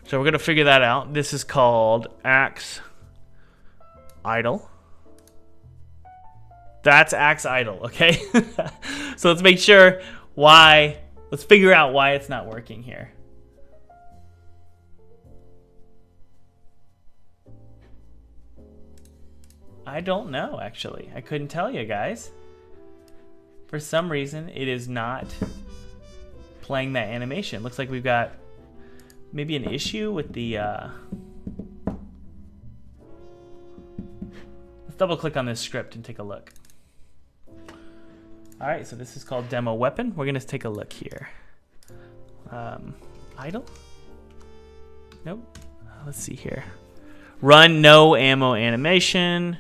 So we're gonna figure that out. This is called axe idle. That's axe idle, okay? So let's make sure why, let's figure out why it's not working here. I don't know, actually. I couldn't tell you guys. For some reason, it is not playing that animation. Looks like we've got maybe an issue with the... Let's double click on this script and take a look. All right, so this is called demo weapon. We're gonna take a look here. Idle? Nope. Let's see here. Run no ammo animation.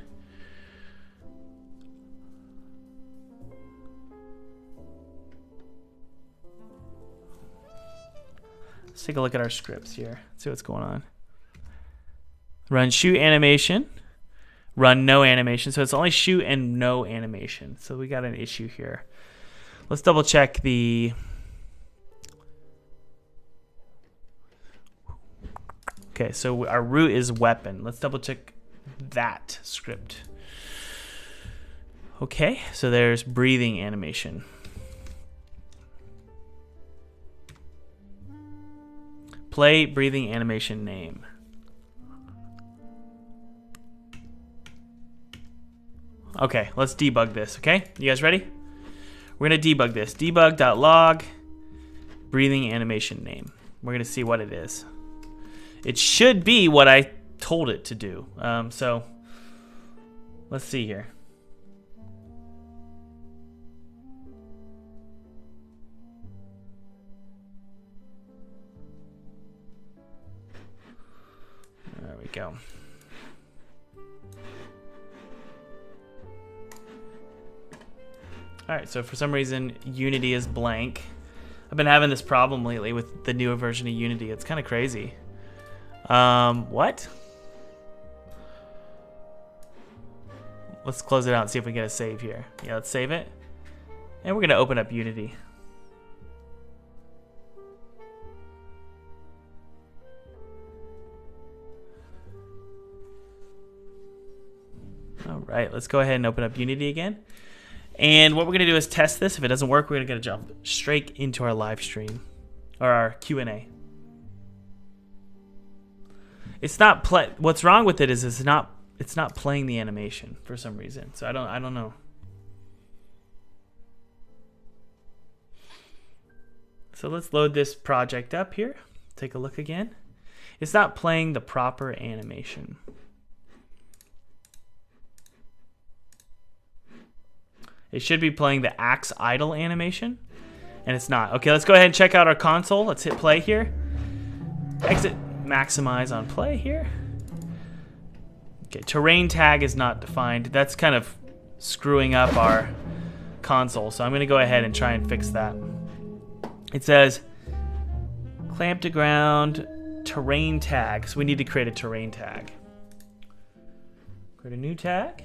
Let's take a look at our scripts here. See what's going on. Run shoot animation. Run no animation. So it's only shoot and no animation. So we got an issue here. Let's double check the... Okay, so our root is weapon. Let's double check that script. Okay, so there's breathing animation. Play breathing animation name. Okay, let's debug this, okay? You guys ready? We're gonna debug this. Debug.log breathing animation name. We're gonna see what it is. It should be what I told it to do. So let's see here. There we go. All right, so for some reason, Unity is blank. I've been having this problem lately with the newer version of Unity. It's kind of crazy. What? Let's close it out and see if we get a save here. Yeah, let's save it. And we're gonna open up Unity. All right, let's go ahead and open up Unity again. And what we're gonna do is test this. If it doesn't work, we're gonna jump straight into our live stream or our Q&A. It's not what's wrong with it is it's not playing the animation for some reason. So I don't know. So let's load this project up here. Take a look again. It's not playing the proper animation. It should be playing the axe idle animation, and it's not. Okay, let's go ahead and check out our console. Let's hit play here. Exit, maximize on play here. Okay, terrain tag is not defined. That's kind of screwing up our console, so I'm gonna go ahead and try and fix that. It says clamp to ground terrain tag, so we need to create a terrain tag. Create a new tag,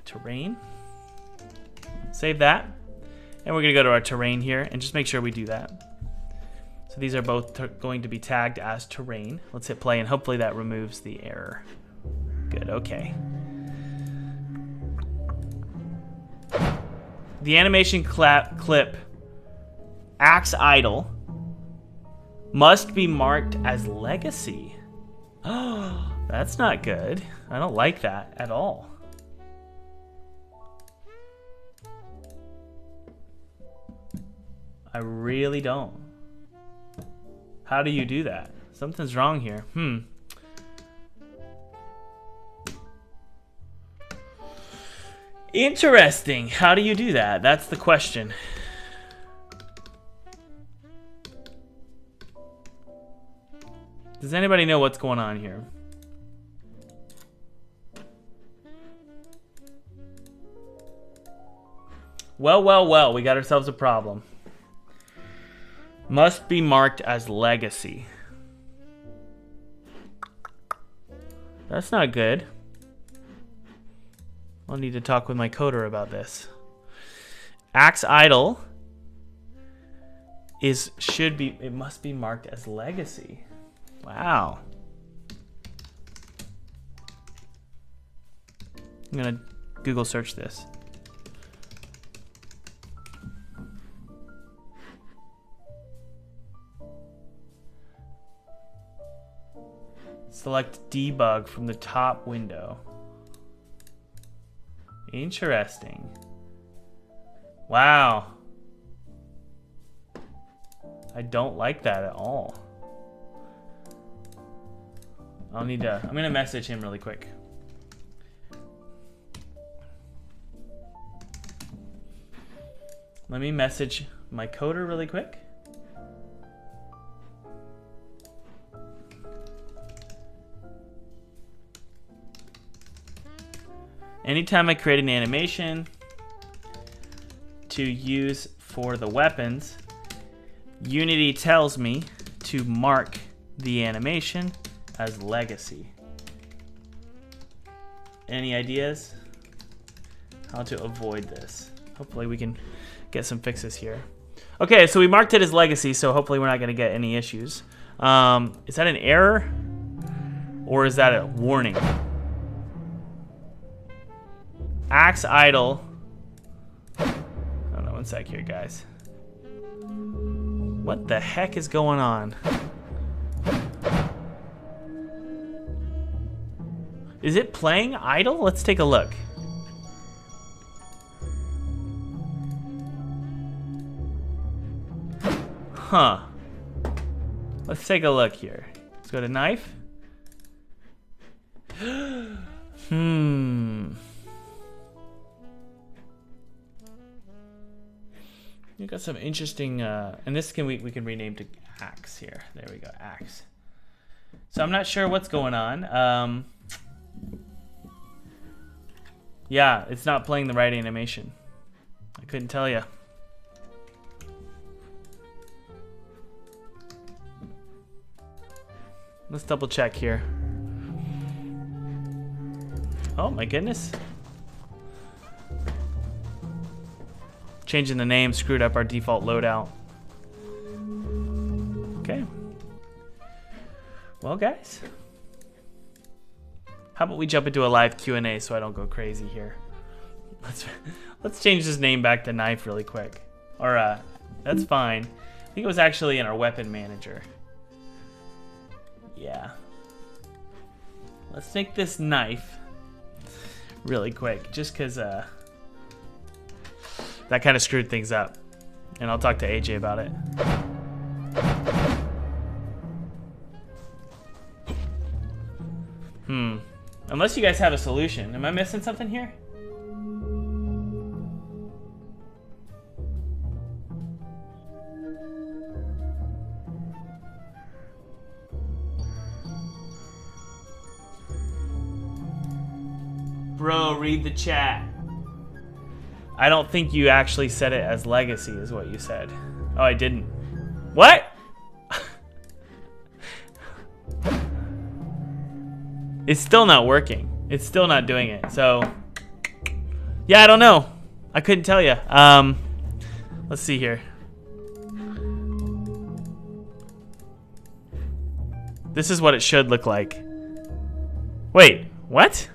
terrain. Save that, and we're gonna go to our terrain here and just make sure we do that. So these are both going to be tagged as terrain. Let's hit play and hopefully that removes the error. Good, okay. The animation clip axe idle must be marked as legacy. Oh, that's not good. I don't like that at all. I really don't. How do you do that? Something's wrong here. Interesting. How do you do that? That's the question. Does anybody know what's going on here? Well, we got ourselves a problem. Must be marked as legacy. That's not good. I'll need to talk with my coder about this. Axe idle it must be marked as legacy. Wow. I'm gonna Google search this. Select debug from the top window. Interesting. Wow. I don't like that at all. I'm gonna message him really quick. Let me message my coder really quick. Anytime I create an animation to use for the weapons, Unity tells me to mark the animation as legacy. Any ideas how to avoid this? Hopefully we can get some fixes here. Okay, so we marked it as legacy, so hopefully we're not going to get any issues. Is that an error? Or is that a warning? Axe idle. Hold on one sec here, guys. What the heck is going on? Is it playing idle? Let's take a look. Huh. Let's take a look here. Let's go to knife. You got some interesting, and this we can rename to axe here. There we go, axe. So I'm not sure what's going on. Yeah, it's not playing the right animation. I couldn't tell you. Let's double check here. Oh my goodness. Changing the name screwed up our default loadout. Okay. Well, guys, how about we jump into a live Q&A so I don't go crazy here. Let's change this name back to knife really quick. Or that's fine. I think it was actually in our weapon manager. Yeah. Let's make this knife really quick, just because that kind of screwed things up. And I'll talk to AJ about it. Unless you guys have a solution. Am I missing something here? Bro, read the chat. I don't think you actually said it as legacy is what you said. Oh, I didn't. What? It's still not working. It's still not doing it. So, yeah, I don't know. I couldn't tell you. Let's see here. This is what it should look like. Wait, what?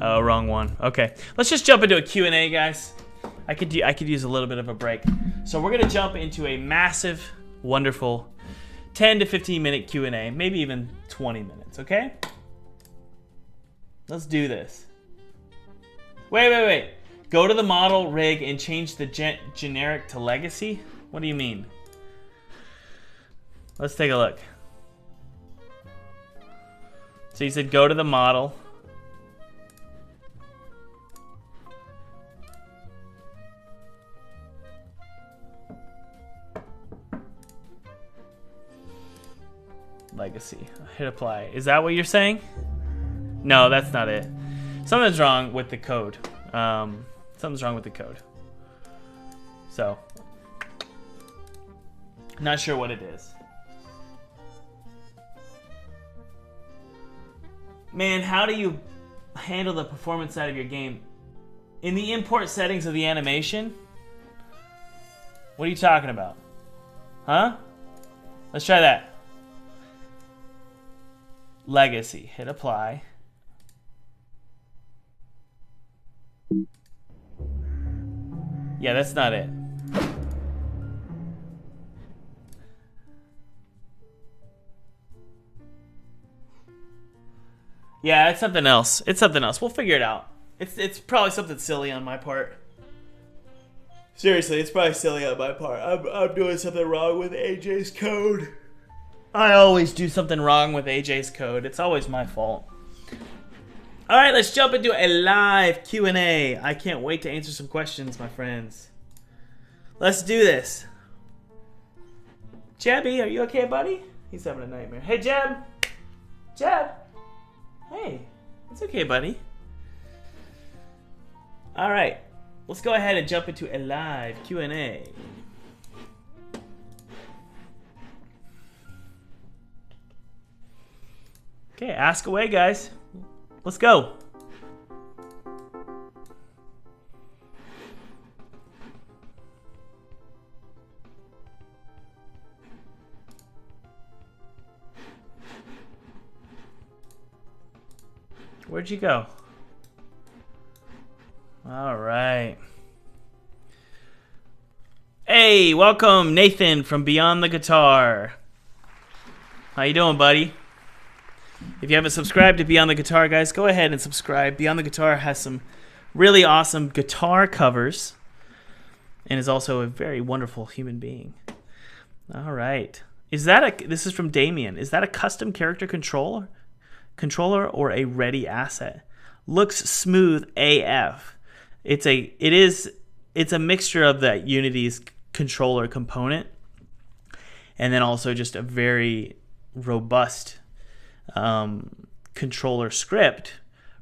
Oh, wrong one. Okay, let's just jump into a Q&A, guys. I could use a little bit of a break. So we're gonna jump into a massive, wonderful 10 to 15 minute Q&A, maybe even 20 minutes, okay? Let's do this. Wait. Go to the model rig and change the generic to legacy? What do you mean? Let's take a look. So you said go to the model. Legacy. Hit apply. Is that what you're saying? No, that's not it. Something's wrong with the code. Something's wrong with the code. So, not sure what it is. Man, how do you handle the performance side of your game? In the import settings of the animation? What are you talking about? Huh? Let's try that. Legacy. Hit apply. Yeah, that's not it. Yeah, it's something else. It's something else. We'll figure it out. It's probably something silly on my part. Seriously, it's probably silly on my part. I'm doing something wrong with AJ's code. I always do something wrong with AJ's code. It's always my fault. All right, let's jump into a live Q&A. I can't wait to answer some questions, my friends. Let's do this. Jebby, are you okay, buddy? He's having a nightmare. Hey, Jeb. Jeb. Hey, it's okay, buddy. All right, let's go ahead and jump into a live Q&A. Okay, ask away, guys. Let's go. Where'd you go? All right. Hey, welcome, Nathan from Beyond the Guitar. How you doing, buddy? If you haven't subscribed to Beyond the Guitar, guys, go ahead and subscribe. Beyond the Guitar has some really awesome guitar covers and is also a very wonderful human being. All right. This is from Damien. Is that a custom character controller or a ready asset? Looks smooth AF. It's a mixture of the Unity's controller component and then also just a very robust controller script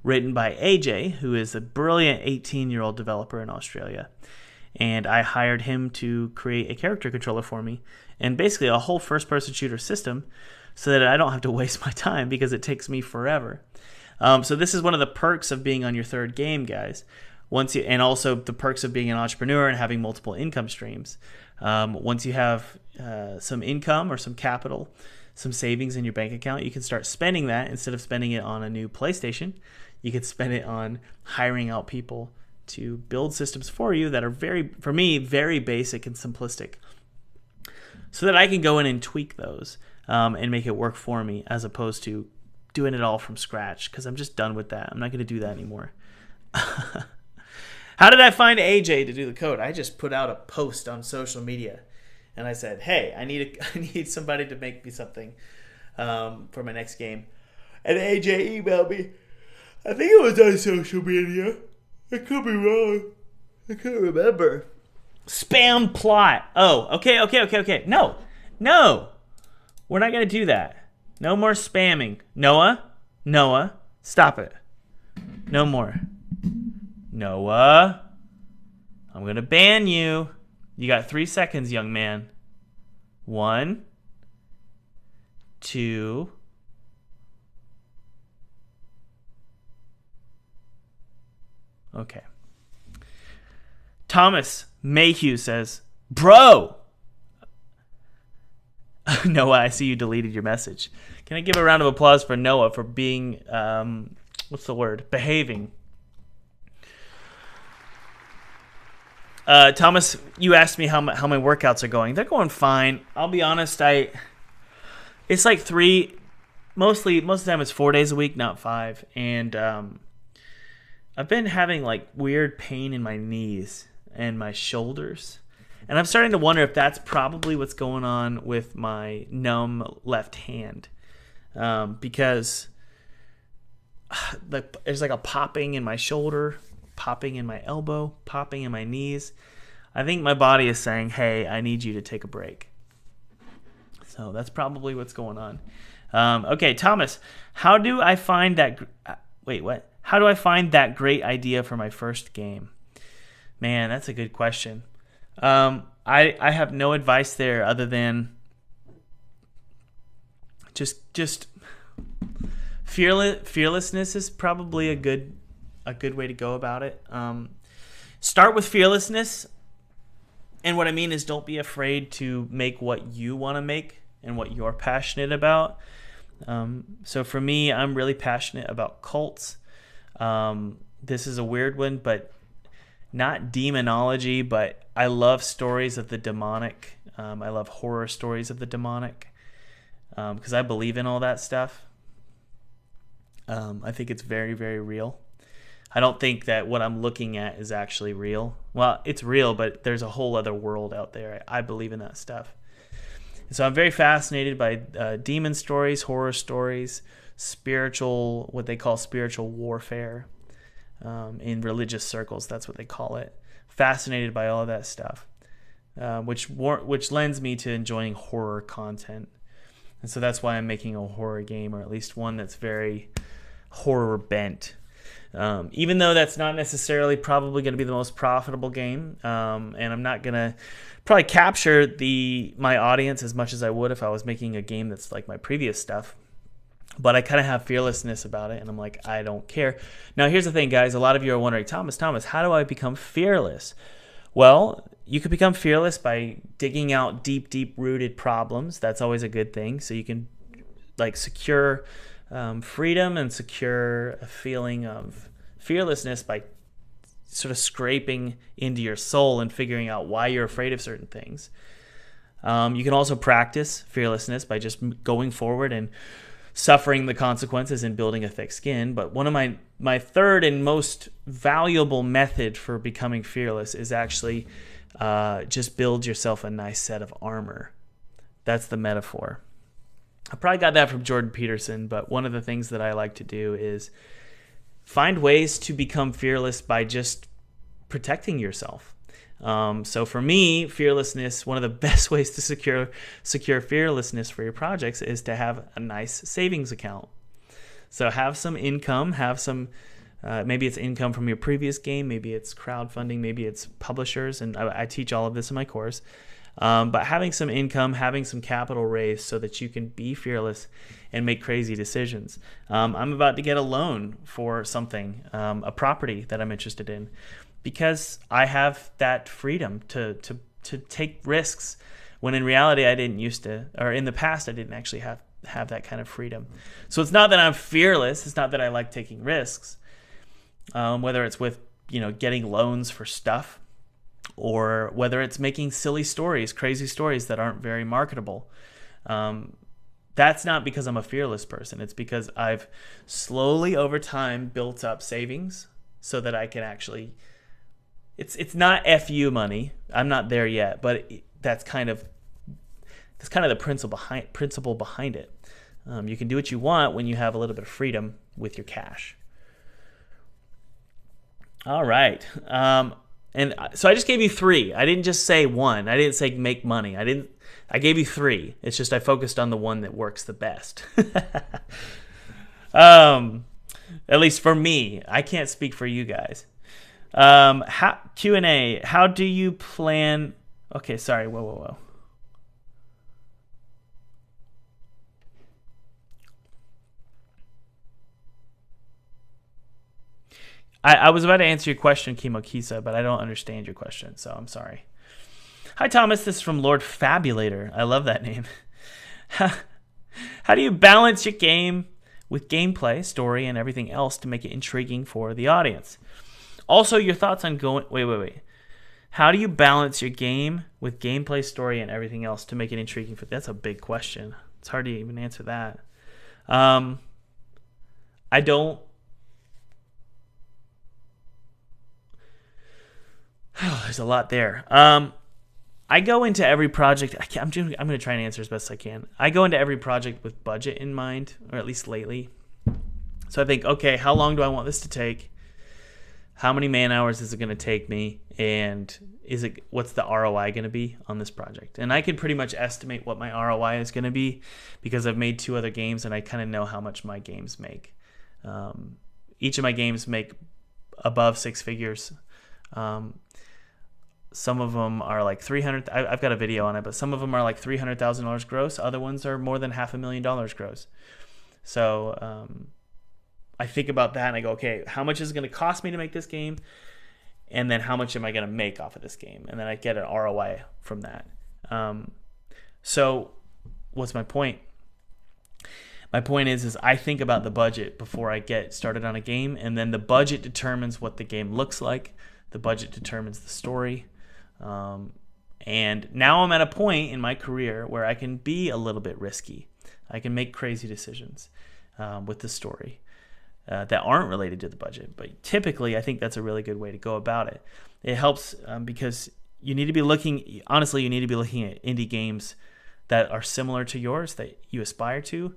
written by AJ, who is a brilliant 18-year-old developer in Australia. And I hired him to create a character controller for me and basically a whole first-person shooter system so that I don't have to waste my time because it takes me forever. So this is one of the perks of being on your third game, guys. And also the perks of being an entrepreneur and having multiple income streams. Once you have some income or some capital, some savings in your bank account, you can start spending that. Instead of spending it on a new PlayStation, you can spend it on hiring out people to build systems for you that are for me, very basic and simplistic, so that I can go in and tweak those and make it work for me, as opposed to doing it all from scratch, because I'm just done with that. I'm not going to do that anymore. How did I find AJ to do the code? I just put out a post on social media. And I said, hey, I need somebody to make me something for my next game. And AJ emailed me. I think it was on social media. I could be wrong. I can't remember. Spam plot. Oh, okay. No. We're not going to do that. No more spamming. Noah, stop it. No more. Noah, I'm going to ban you. You got 3 seconds, young man. 1, 2. Okay. Thomas Mayhew says, bro. Noah, I see you deleted your message. Can I give a round of applause for Noah for being, behaving? Thomas, you asked me how my workouts are going. They're going fine. I'll be honest. It's like 3. Most of the time it's 4 days a week, not 5. And I've been having like weird pain in my knees and my shoulders. And I'm starting to wonder if that's probably what's going on with my numb left hand. Because there's like a popping in my shoulder, popping in my elbow, popping in my knees. I think my body is saying, hey, I need you to take a break. So that's probably what's going on. Okay, Thomas, how do I find that... Wait, what? How do I find that great idea for my first game? Man, that's a good question. I have no advice there other than just fearlessness is probably a good way to go about it. Start with fearlessness, and what I mean is don't be afraid to make what you want to make and what you're passionate about. So for me, I'm really passionate about cults. This is a weird one, but not demonology, but I love stories of the demonic. I love horror stories of the demonic because I believe in all that stuff. I think it's very, very real. I don't think that what I'm looking at is actually real. Well, it's real, but there's a whole other world out there. I believe in that stuff. So I'm very fascinated by demon stories, horror stories, spiritual, what they call spiritual warfare in religious circles. That's what they call it. Fascinated by all of that stuff, which lends me to enjoying horror content. And so that's why I'm making a horror game, or at least one that's very horror bent. Even though that's not necessarily probably going to be the most profitable game, and I'm not going to probably capture my audience as much as I would if I was making a game that's like my previous stuff. But I kind of have fearlessness about it, and I'm like, I don't care. Now, here's the thing, guys. A lot of you are wondering, Thomas, how do I become fearless? Well, you could become fearless by digging out deep-rooted problems. That's always a good thing. So you can like secure freedom and secure a feeling of fearlessness by sort of scraping into your soul and figuring out why you're afraid of certain things. You can also practice fearlessness by just going forward and suffering the consequences and building a thick skin. But one of my third and most valuable method for becoming fearless is actually just build yourself a nice set of armor. That's the metaphor. I probably got that from Jordan Peterson, but one of the things that I like to do is find ways to become fearless by just protecting yourself. So for me, fearlessness, one of the best ways to secure fearlessness for your projects is to have a nice savings account. So have some income, maybe it's income from your previous game, maybe it's crowdfunding, maybe it's publishers, and I teach all of this in my course. But having some income, having some capital raised so that you can be fearless and make crazy decisions. I'm about to get a loan for something, a property that I'm interested in, because I have that freedom to take risks when in reality I didn't used to, or in the past I didn't actually have that kind of freedom. So it's not that I'm fearless. It's not that I like taking risks, whether it's with getting loans for stuff, or whether it's making silly stories, crazy stories that aren't very marketable. That's not because I'm a fearless person. It's because I've slowly over time built up savings so that I can actually... It's not FU money. I'm not there yet, but that's kind of the principle behind it. You can do what you want when you have a little bit of freedom with your cash. All right. And so I just gave you 3. I didn't just say 1. I didn't say make money. I gave you 3. It's just I focused on the one that works the best. At least for me. I can't speak for you guys. Q&A. How do you plan... Okay, sorry. Whoa. I was about to answer your question, Kimo Kisa, but I don't understand your question, so I'm sorry. Hi, Thomas. This is from Lord Fabulator. I love that name. How do you balance your game with gameplay, story, and everything else to make it intriguing for the audience? Also, your thoughts on going... Wait. How do you balance your game with gameplay, story, and everything else to make it intriguing for... That's a big question. It's hard to even answer that. I don't... There's a lot there. I go into every project. I'm going to try and answer as best I can. I go into every project with budget in mind, or at least lately. So I think, okay, how long do I want this to take? How many man hours is it going to take me? And what's the ROI going to be on this project? And I can pretty much estimate what my ROI is going to be because I've made 2 other games and I kind of know how much my games make. Each of my games make above 6 figures. Some of them are like 300. I've got a video on it, but some of them are like $300,000 gross. Other ones are more than $500,000 gross. So I think about that and I go, okay, how much is it going to cost me to make this game? And then how much am I going to make off of this game? And then I get an ROI from that. So what's my point? My point is I think about the budget before I get started on a game, and then the budget determines what the game looks like. The budget determines the story. And now I'm at a point in my career where I can be a little bit risky. I can make crazy decisions with the story that aren't related to the budget. But typically, I think that's a really good way to go about it. It helps because you need to be looking at indie games that are similar to yours, that you aspire to.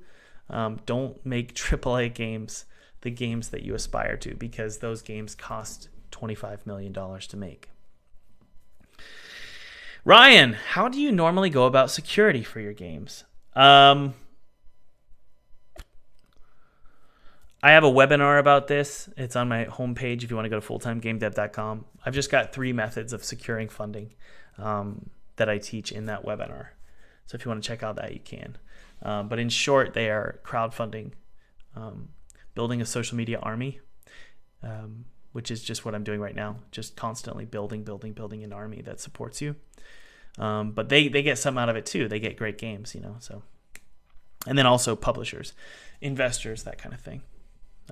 Don't make AAA games the games that you aspire to, because those games cost $25 million to make. Ryan, how do you normally go about security for your games? I have a webinar about this. It's on my homepage if you want to go to fulltimegamedev.com. I've just got 3 methods of securing funding that I teach in that webinar. So if you want to check out that, you can. But in short, they are crowdfunding, building a social media army, which is just what I'm doing right now, just constantly building an army that supports you. But they get something out of it too. They get great games, so. And then also publishers, investors, that kind of thing.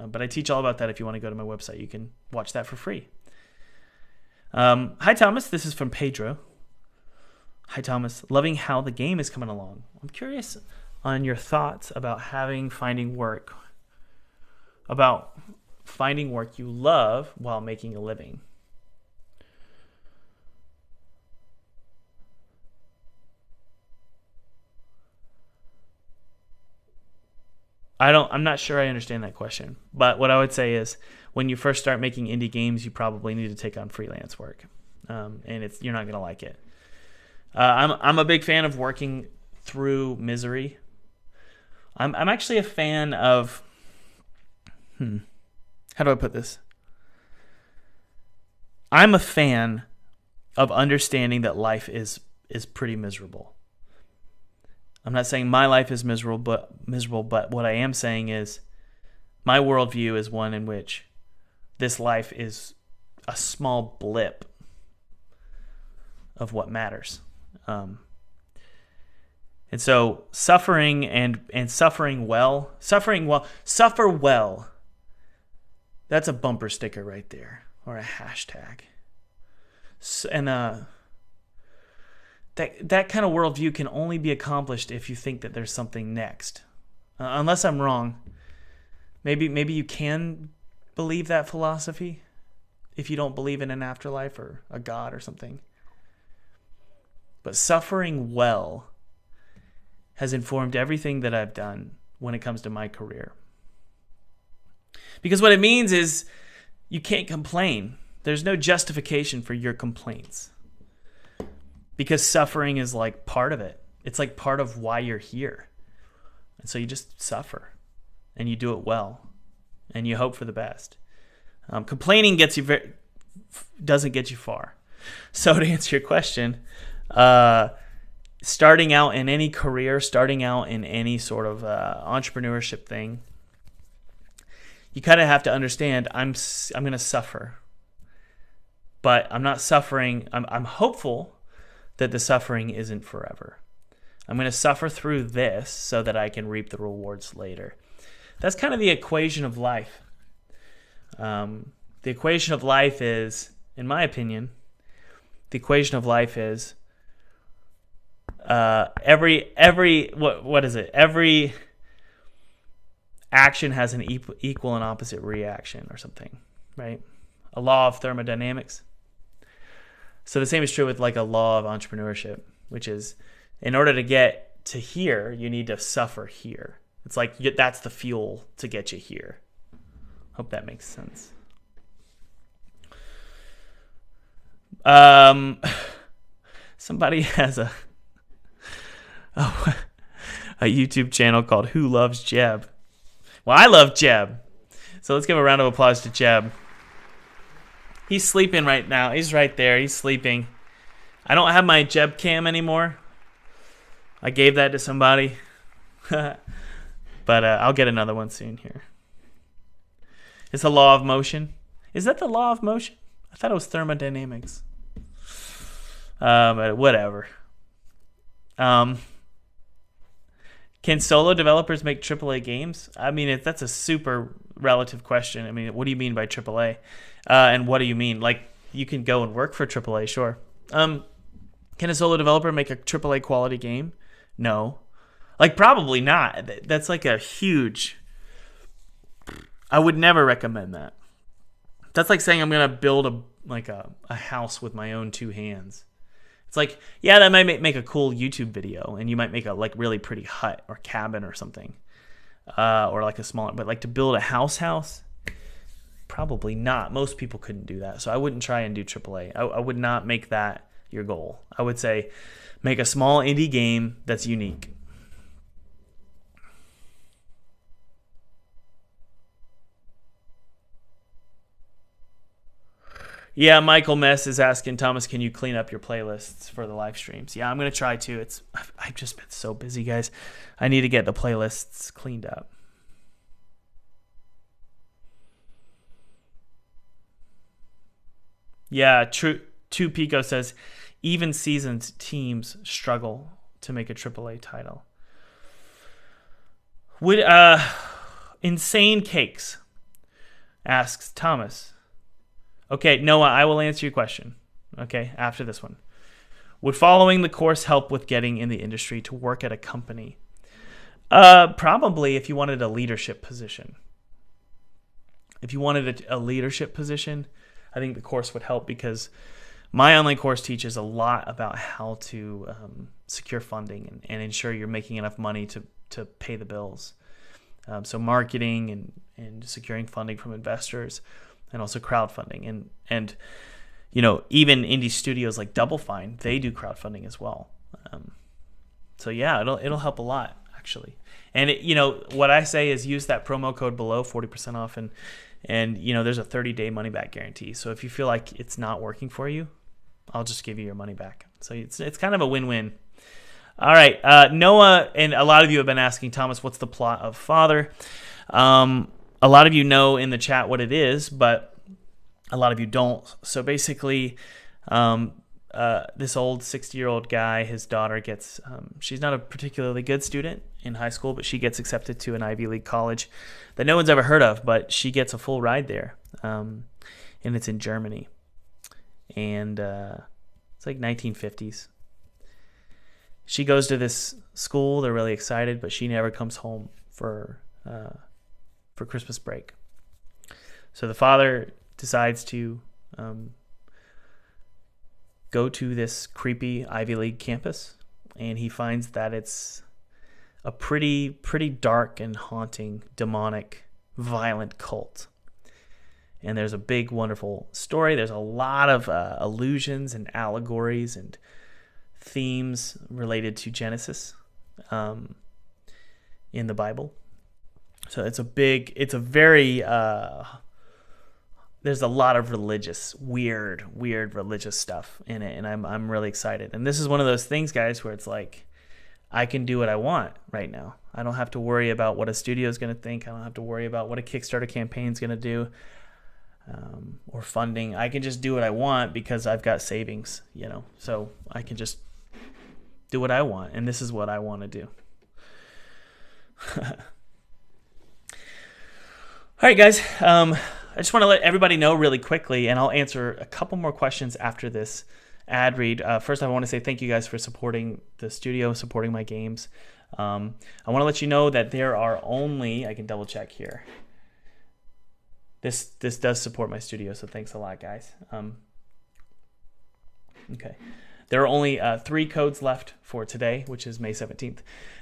But I teach all about that. If you want to go to my website, you can watch that for free. Hi, Thomas. This is from Pedro. Hi, Thomas. Loving how the game is coming along. I'm curious on your thoughts about finding work you love while making a living. I'm not sure I understand that question, but what I would say is when you first start making indie games, you probably need to take on freelance work, and you're not going to like it. I'm a big fan of working through misery. I'm actually a fan of how do I put this? I'm a fan of understanding that life is pretty miserable. I'm not saying my life is miserable, but what I am saying is my worldview is one in which this life is a small blip of what matters. And so suffer well. That's a bumper sticker right there, or a hashtag. And that kind of worldview can only be accomplished if you think that there's something next. Unless I'm wrong, maybe you can believe that philosophy if you don't believe in an afterlife or a God or something. But suffering well has informed everything that I've done when it comes to my career. Because what it means is you can't complain. There's no justification for your complaints. Because suffering is like part of it. It's like part of why you're here. And so you just suffer. And you do it well. And you hope for the best. Complaining doesn't get you far. So to answer your question, starting out in any career, starting out in any sort of entrepreneurship thing, you kind of have to understand I'm going to suffer. But I'm not suffering. I'm hopeful that the suffering isn't forever. I'm going to suffer through this so that I can reap the rewards later. That's kind of the equation of life. The equation of life is, in my opinion, every action has an equal and opposite reaction or something, right? A law of thermodynamics. So the same is true with like a law of entrepreneurship, which is in order to get to here, you need to suffer here. It's like that's the fuel to get you here. Hope that makes sense. Somebody has a YouTube channel called Who Loves Jeb. Well, I love Jeb. So let's give a round of applause to Jeb. He's sleeping right now. He's right there. He's sleeping. I don't have my Jeb cam anymore. I gave that to somebody. But I'll get another one soon here. It's the law of motion. Is that the law of motion? I thought it was thermodynamics. But whatever. Can solo developers make AAA games? I mean, that's a super relative question. I mean, what do you mean by AAA? And what do you mean? Like, you can go and work for AAA, sure. Can a solo developer make a AAA quality game? No. Like, probably not. That's like a huge... I would never recommend that. That's like saying I'm going to build a house with my own two hands. It's like, yeah, that might make a cool YouTube video, and you might make a like really pretty hut or cabin or something, or like a smaller. But like to build a house, probably not. Most people couldn't do that, so I wouldn't try and do AAA. I would not make that your goal. I would say make a small indie game that's unique. Yeah, Michael Mess is asking, Thomas, can you clean up your playlists for the live streams? Yeah, I'm going to try to. I've just been so busy, guys. I need to get the playlists cleaned up. Yeah, True Pico says, even seasoned teams struggle to make a AAA title. Would Insane Cakes asks, Thomas... Okay, Noah, I will answer your question, okay, after this one. Would following the course help with getting in the industry to work at a company? Probably if you wanted a leadership position. If you wanted a leadership position, I think the course would help because my online course teaches a lot about how to secure funding and ensure you're making enough money to pay the bills. So marketing and securing funding from investors, and also crowdfunding, and you know, even indie studios like Double Fine, they do crowdfunding as well. So yeah, it'll help a lot actually. And you know what I say is use that promo code below, 40% off, and you know there's a 30-day money back guarantee. So if you feel like it's not working for you, I'll just give you your money back. So it's kind of a win-win. All right, Noah, and a lot of you have been asking, Thomas, what's the plot of Father? A lot of you know in the chat what it is, but a lot of you don't. So basically, this old 60-year-old guy, his daughter gets, she's not a particularly good student in high school, but she gets accepted to an Ivy League college that no one's ever heard of, but she gets a full ride there. And it's in Germany. And it's like 1950s. She goes to this school. They're really excited, but she never comes home for Christmas break. So the father decides to go to this creepy Ivy League campus, and he finds that it's a pretty dark and haunting, demonic, violent cult. And there's a big, wonderful story. There's a lot of allusions and allegories and themes related to Genesis in the Bible. So it's a very, there's a lot of weird religious stuff in it, and I'm really excited. And this is one of those things, guys, where it's like, I can do what I want right now. I don't have to worry about what a studio is going to think. I don't have to worry about what a Kickstarter campaign is going to do, or funding. I can just do what I want because I've got savings, you know. So I can just do what I want, and this is what I want to do. All right, guys. I just want to let everybody know really quickly, and I'll answer a couple more questions after this ad read. First, I want to say thank you guys for supporting the studio, supporting my games. I want to let you know that there are only, I can double check here. This does support my studio, so thanks a lot, guys. Okay. There are only 3 codes left for today, which is May 17th.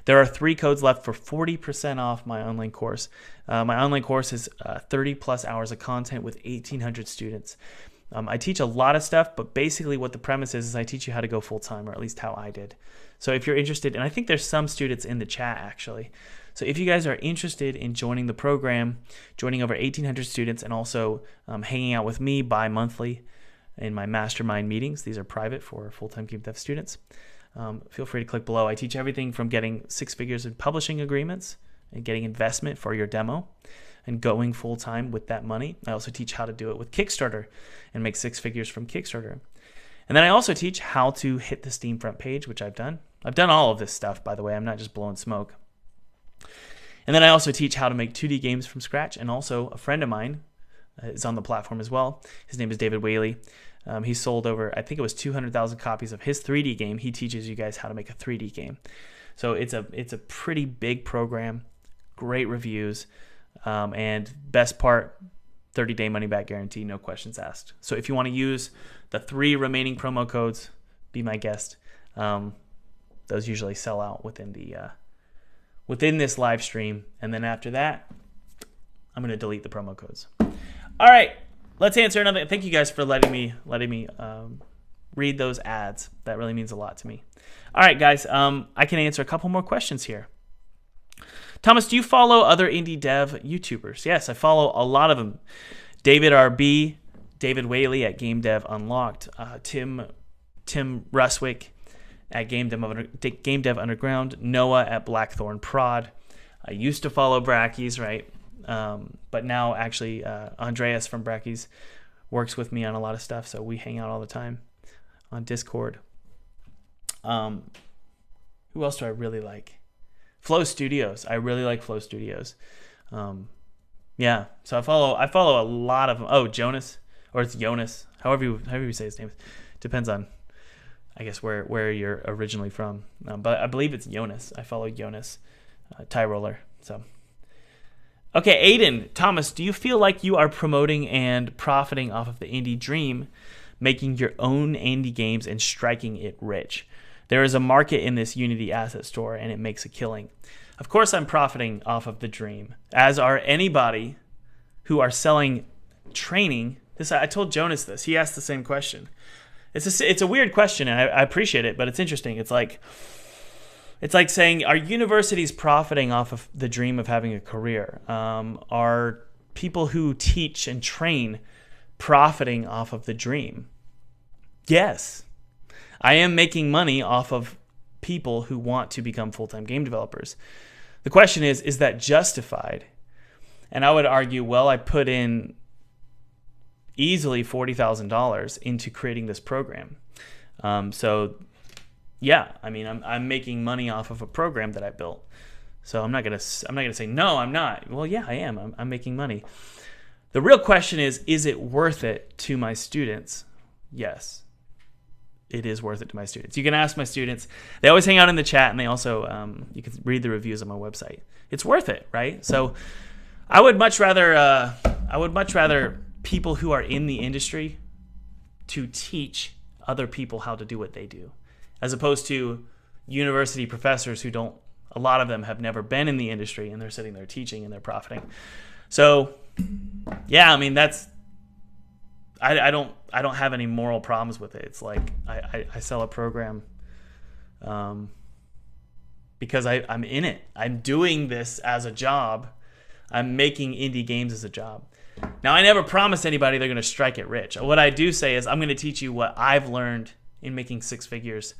There are 3 codes left for 40% off my online course. My online course is 30 plus hours of content with 1,800 students. I teach a lot of stuff, but basically what the premise is I teach you how to go full-time, or at least how I did. So if you're interested, and I think there's some students in the chat actually. So if you guys are interested in joining the program, joining over 1,800 students, and also hanging out with me bi-monthly in my mastermind meetings, these are private for full-time game dev students, feel free to click below. I teach everything from getting 6 figures in publishing agreements and getting investment for your demo and going full-time with that money. I also teach how to do it with Kickstarter and make 6 figures from Kickstarter. And then I also teach how to hit the Steam front page, which I've done. I've done all of this stuff, by the way. I'm not just blowing smoke. And then I also teach how to make 2D games from scratch. And also a friend of mine is on the platform as well. His name is David Whaley. He sold over, I think it was 200,000 copies of his 3D game. He teaches you guys how to make a 3D game. So it's a pretty big program, great reviews, and best part, 30-day money-back guarantee, no questions asked. So if you want to use the 3 remaining promo codes, be my guest. Those usually sell out within this live stream, and then after that, I'm going to delete the promo codes. All right, let's answer another. Thank you guys for letting me read those ads. That really means a lot to me. All right, guys, I can answer a couple more questions here. Thomas, do you follow other indie dev YouTubers? Yes, I follow a lot of them. David RB, David Whaley at Game Dev Unlocked, Tim Ruswick at Game Dev Underground, Noah at Blackthorn Prod. I used to follow Brackeys, right? But now actually Andreas from Brackeys works with me on a lot of stuff, so we hang out all the time on Discord. Who else do I really like? Flow Studios. I really like Flow Studios. Yeah, so I follow a lot of them. Oh, Jonas, or it's Jonas, however you say his name. Depends on, I guess, where you're originally from. But I believe it's Jonas. I follow Jonas, Ty Roller. So, okay, Aiden, Thomas, do you feel like you are promoting and profiting off of the indie dream, making your own indie games and striking it rich? There is a market in this Unity asset store, and it makes a killing. Of course, I'm profiting off of the dream, as are anybody who are selling training. I told Jonas this. He asked the same question. It's a weird question, and I appreciate it, but it's interesting. It's like saying, are universities profiting off of the dream of having a career? Are people who teach and train profiting off of the dream? Yes. I am making money off of people who want to become full-time game developers. The question is that justified? And I would argue, well, I put in easily $40,000 into creating this program. So yeah, I mean, I'm making money off of a program that I built. So I'm not gonna say no, I'm not. Well, yeah, I am. I'm making money. The real question is it worth it to my students? Yes. It is worth it to my students. You can ask my students. They always hang out in the chat, and they also you can read the reviews on my website. It's worth it, right? So I would much rather people who are in the industry to teach other people how to do what they do, as opposed to university professors who don't. A lot of them have never been in the industry, and they're sitting there teaching and they're profiting. So yeah, I mean that's. I don't have any moral problems with it. It's like I sell a program because I'm in it. I'm doing this as a job. I'm making indie games as a job. Now, I never promise anybody they're going to strike it rich. What I do say is I'm going to teach you what I've learned in making 6 figures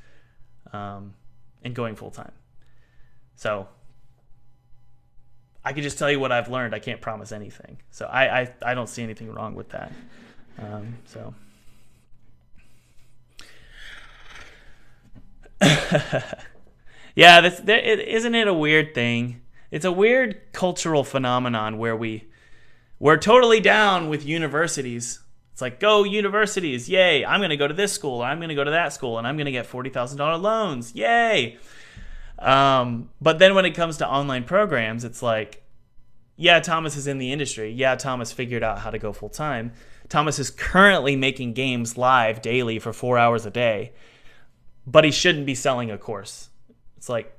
and going full time. So I can just tell you what I've learned. I can't promise anything. So I don't see anything wrong with that. So yeah, isn't it a weird thing? It's a weird cultural phenomenon where we're totally down with universities. It's like, go universities, yay! I'm going to go to this school, I'm going to go to that school, and I'm going to get $40,000 loans, yay! But then when it comes to online programs, it's like, Yeah, Thomas is in the industry. Yeah, Thomas figured out how to go full time. Thomas is currently making games live daily for 4 hours a day, but he shouldn't be selling a course. It's like,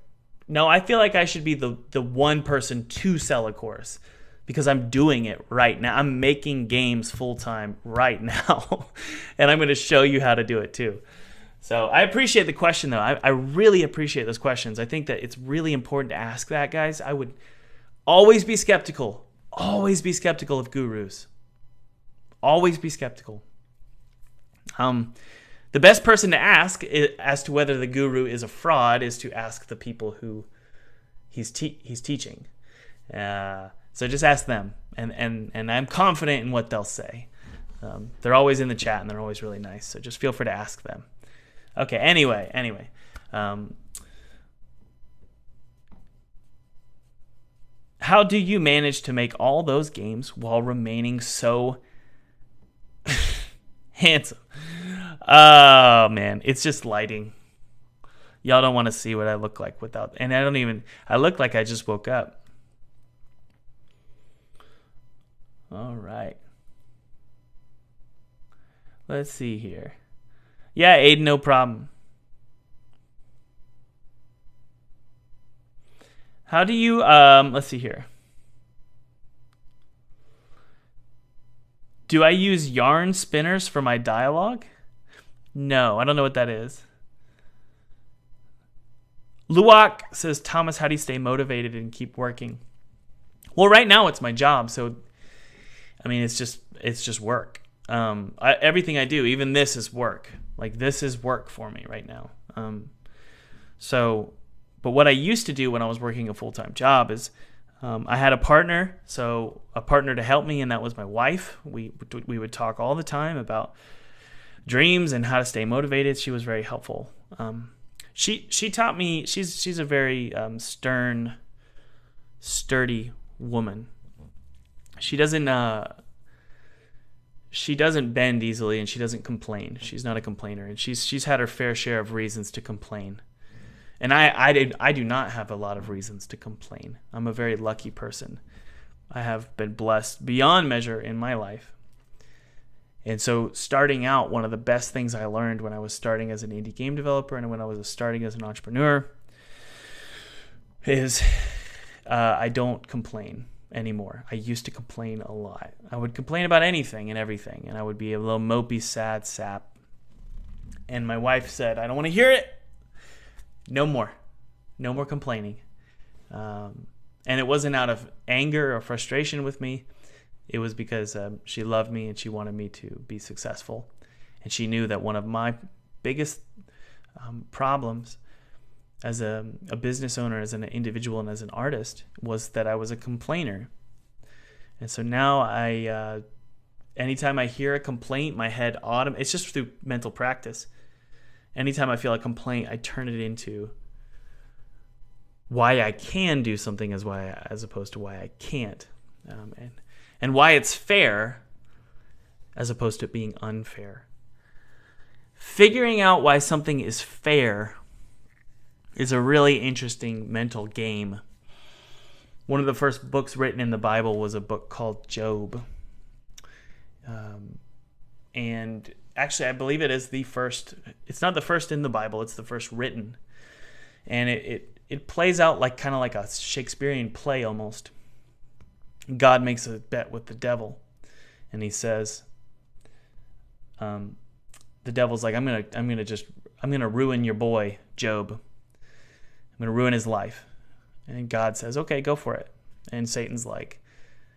no, I feel like I should be the one person to sell a course because I'm doing it right now. I'm making games full time right now, and I'm going to show you how to do it too. So I appreciate the question, though. I really appreciate those questions. I think that it's really important to ask that, guys. I would always be skeptical. Always be skeptical of gurus. Always be skeptical. The best person to ask as to whether the guru is a fraud is to ask the people who he's teaching. So just ask them, and I'm confident in what they'll say. They're always in the chat, and they're always really nice. So just feel free to ask them. Okay. Anyway. How do you manage to make all those games while remaining so handsome? Oh, man. It's just lighting. Y'all don't want to see what I look like without... And I look like I just woke up. All right. Let's see here. Yeah, Aiden, no problem. How do you... let's see here. Do I use yarn spinners for my dialogue? No, I don't know what that is. Luwak says, Thomas, how do you stay motivated and keep working? Well, right now it's my job, so I mean it's just work. Everything I do, even this is work. Like this is work for me right now. But what I used to do when I was working a full-time job is I had a partner to help me, and that was my wife. We would talk all the time about dreams and how to stay motivated. She was very helpful. She taught me. She's a very stern, sturdy woman. She doesn't bend easily, and she doesn't complain. She's not a complainer, and she's had her fair share of reasons to complain. And I do not have a lot of reasons to complain. I'm a very lucky person. I have been blessed beyond measure in my life. And so starting out, one of the best things I learned when I was starting as an indie game developer and when I was starting as an entrepreneur is I don't complain anymore. I used to complain a lot. I would complain about anything and everything, and I would be a little mopey, sad sap. And my wife said, I don't want to hear it. No more complaining. And it wasn't out of anger or frustration with me. It was because she loved me and she wanted me to be successful. And she knew that one of my biggest problems as a business owner, as an individual, and as an artist was that I was a complainer. And so now anytime I hear a complaint, my head it's just through mental practice. Anytime I feel a complaint, I turn it into why I can do something as opposed to why I can't, and why it's fair as opposed to it being unfair. Figuring out why something is fair is a really interesting mental game. One of the first books written in the Bible was a book called Job, and actually, I believe it is the first. It's not the first in the Bible. It's the first written, and it plays out kind of like a Shakespearean play almost. God makes a bet with the devil, and he says, "The devil's like, I'm gonna ruin your boy Job. I'm gonna ruin his life." And God says, "Okay, go for it." And Satan's like,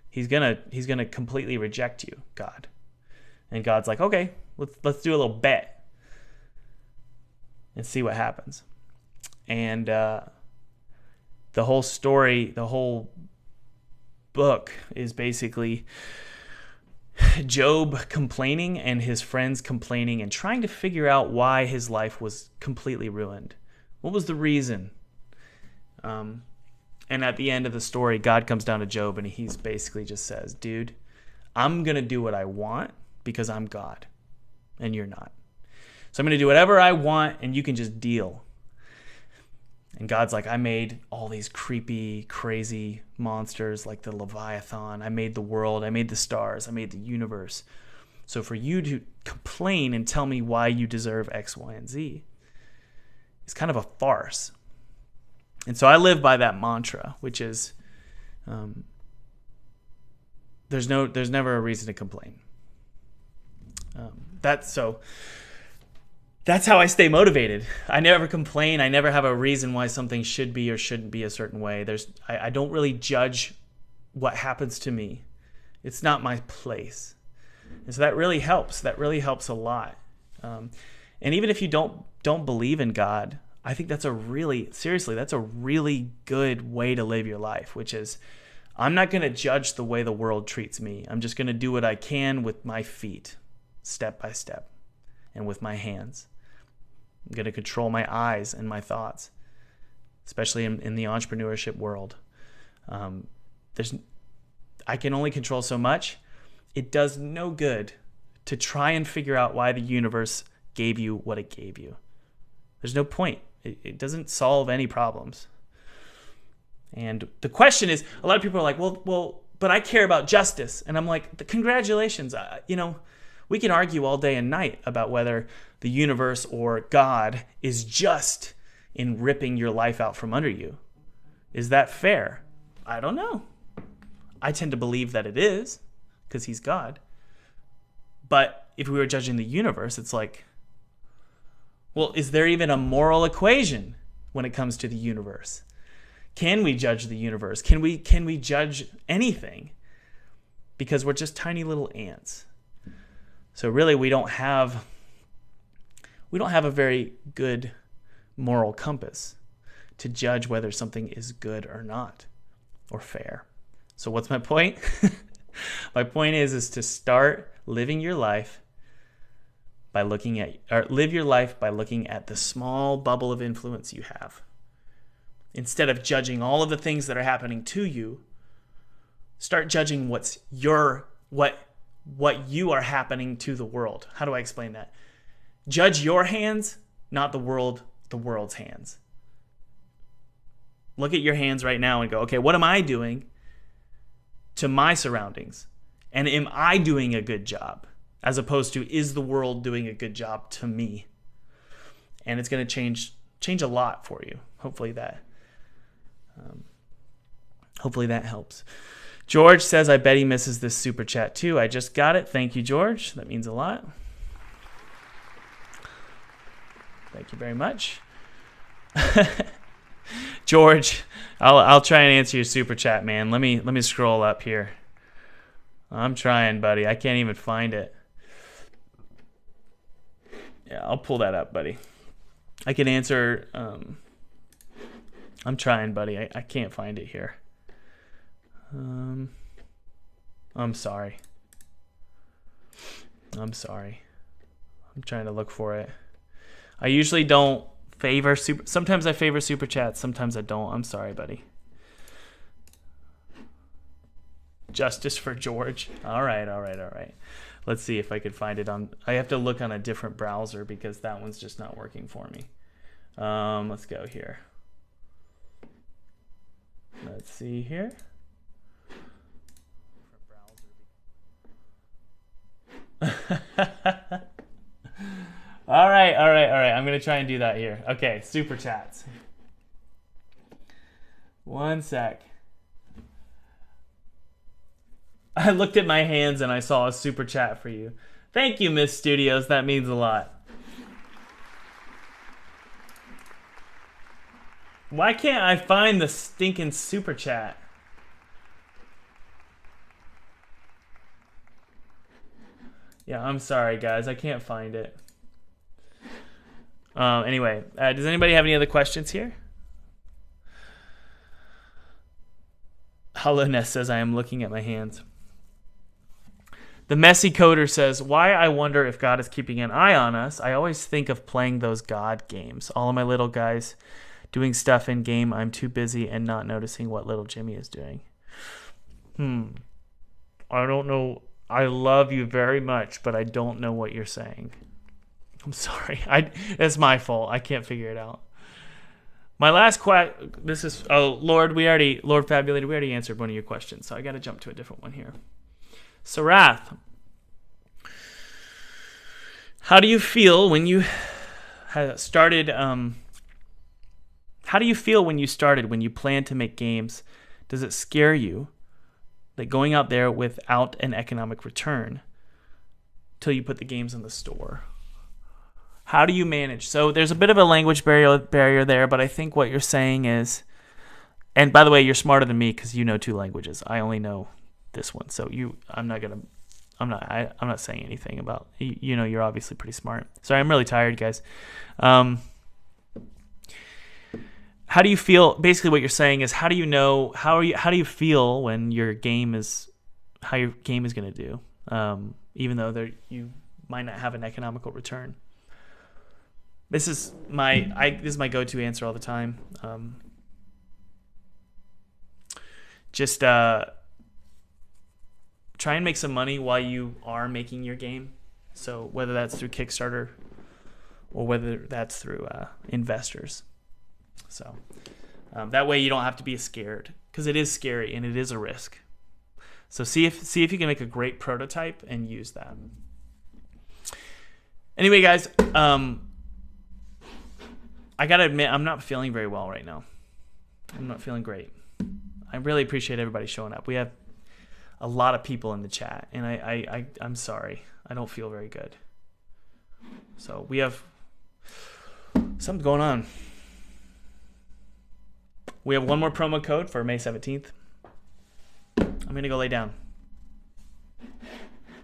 "He's gonna completely reject you, God." And God's like, "Okay, let's do a little bet and see what happens." And the whole story, the whole book is basically Job complaining and his friends complaining and trying to figure out why his life was completely ruined. What was the reason? And at the end of the story, God comes down to Job and he's basically just says, "Dude, I'm going to do what I want because I'm God and you're not. So I'm going to do whatever I want and you can just deal." And God's like, I made all these creepy, crazy monsters like the Leviathan. I made the world. I made the stars. I made the universe. So for you to complain and tell me why you deserve X, Y, and Z is kind of a farce. And so I live by that mantra, which is there's never a reason to complain. That's how I stay motivated. I never complain. I never have a reason why something should be or shouldn't be a certain way. I don't really judge what happens to me. It's not my place. And so that really helps. That really helps a lot. And even if you don't believe in God, I think that's a really good way to live your life, which is I'm not going to judge the way the world treats me. I'm just going to do what I can with my feet, step by step, and with my hands. I'm going to control my eyes and my thoughts, especially in the entrepreneurship world. I can only control so much. It does no good to try and figure out why the universe gave you what it gave you. There's no point. It doesn't solve any problems. And the question is, a lot of people are like, well, but I care about justice. And I'm like, congratulations. We can argue all day and night about whether the universe or God is just in ripping your life out from under you. Is that fair? I don't know. I tend to believe that it is, because he's God. But if we were judging the universe, it's like, well, is there even a moral equation when it comes to the universe? Can we judge the universe? Can we judge anything? Because we're just tiny little ants. So really, we don't have a very good moral compass to judge whether something is good or not, or fair. So what's my point? My point is to start living your life by looking at the small bubble of influence you have. Instead of judging all of the things that are happening to you, start judging what you are happening to the world. How do I explain that? Judge your hands, not the world's hands. Look at your hands right now and go, okay, what am I doing to my surroundings? And am I doing a good job? As opposed to, is the world doing a good job to me? And it's going to change a lot for you. Hopefully that helps. George says, I bet he misses this super chat too. I just got it. Thank you, George. That means a lot. Thank you very much. George, I'll try and answer your super chat, man. Let me scroll up here. I'm trying, buddy. I can't even find it. Yeah, I'll pull that up, buddy. I can answer. I'm trying, buddy. I can't find it here. I'm sorry. I'm trying to look for it. I usually don't favor super. Sometimes I favor super chats. Sometimes I don't. I'm sorry, buddy. Justice for George. All right. Let's see if I could find it on. I have to look on a different browser because that one's just not working for me. Let's go here. Let's see here. All right. I'm going to try and do that here. Okay, super chats. One sec. I looked at my hands and I saw a super chat for you. Thank you, Miss Studios. That means a lot. Why can't I find the stinking super chat? Yeah, I'm sorry, guys. I can't find it. Anyway, does anybody have any other questions here? Hollowness says, I am looking at my hands. The Messy Coder says, why I wonder if God is keeping an eye on us. I always think of playing those God games. All of my little guys doing stuff in game. I'm too busy and not noticing what little Jimmy is doing. I don't know. I love you very much, but I don't know what you're saying. I'm sorry. It's my fault. I can't figure it out. My last this is Lord Fabulator, we already answered one of your questions, so I got to jump to a different one here. Sarath, how do you feel when you started? How do you feel when you planned to make games? Does it scare you, like going out there without an economic return till you put the games in the store? How do you manage? So there's a bit of a language barrier there, but I think what you're saying is, and by the way, you're smarter than me because you know 2 languages. I only know this one, so I'm not saying anything about you know. You're obviously pretty smart. Sorry, I'm really tired, guys. How do you feel? Basically, what you're saying is, how do you feel when your game is how your game is going to do, even though you might not have an economical return. This is my go-to answer all the time. Just try and make some money while you are making your game. So whether that's through Kickstarter or whether that's through investors. So that way you don't have to be scared, because it is scary and it is a risk. So see if you can make a great prototype and use that. Anyway, guys, I gotta admit, I'm not feeling very well right now. I'm not feeling great. I really appreciate everybody showing up. We have a lot of people in the chat, and I'm sorry. I don't feel very good. So we have something going on. We have one more promo code for May 17th. I'm going to go lay down.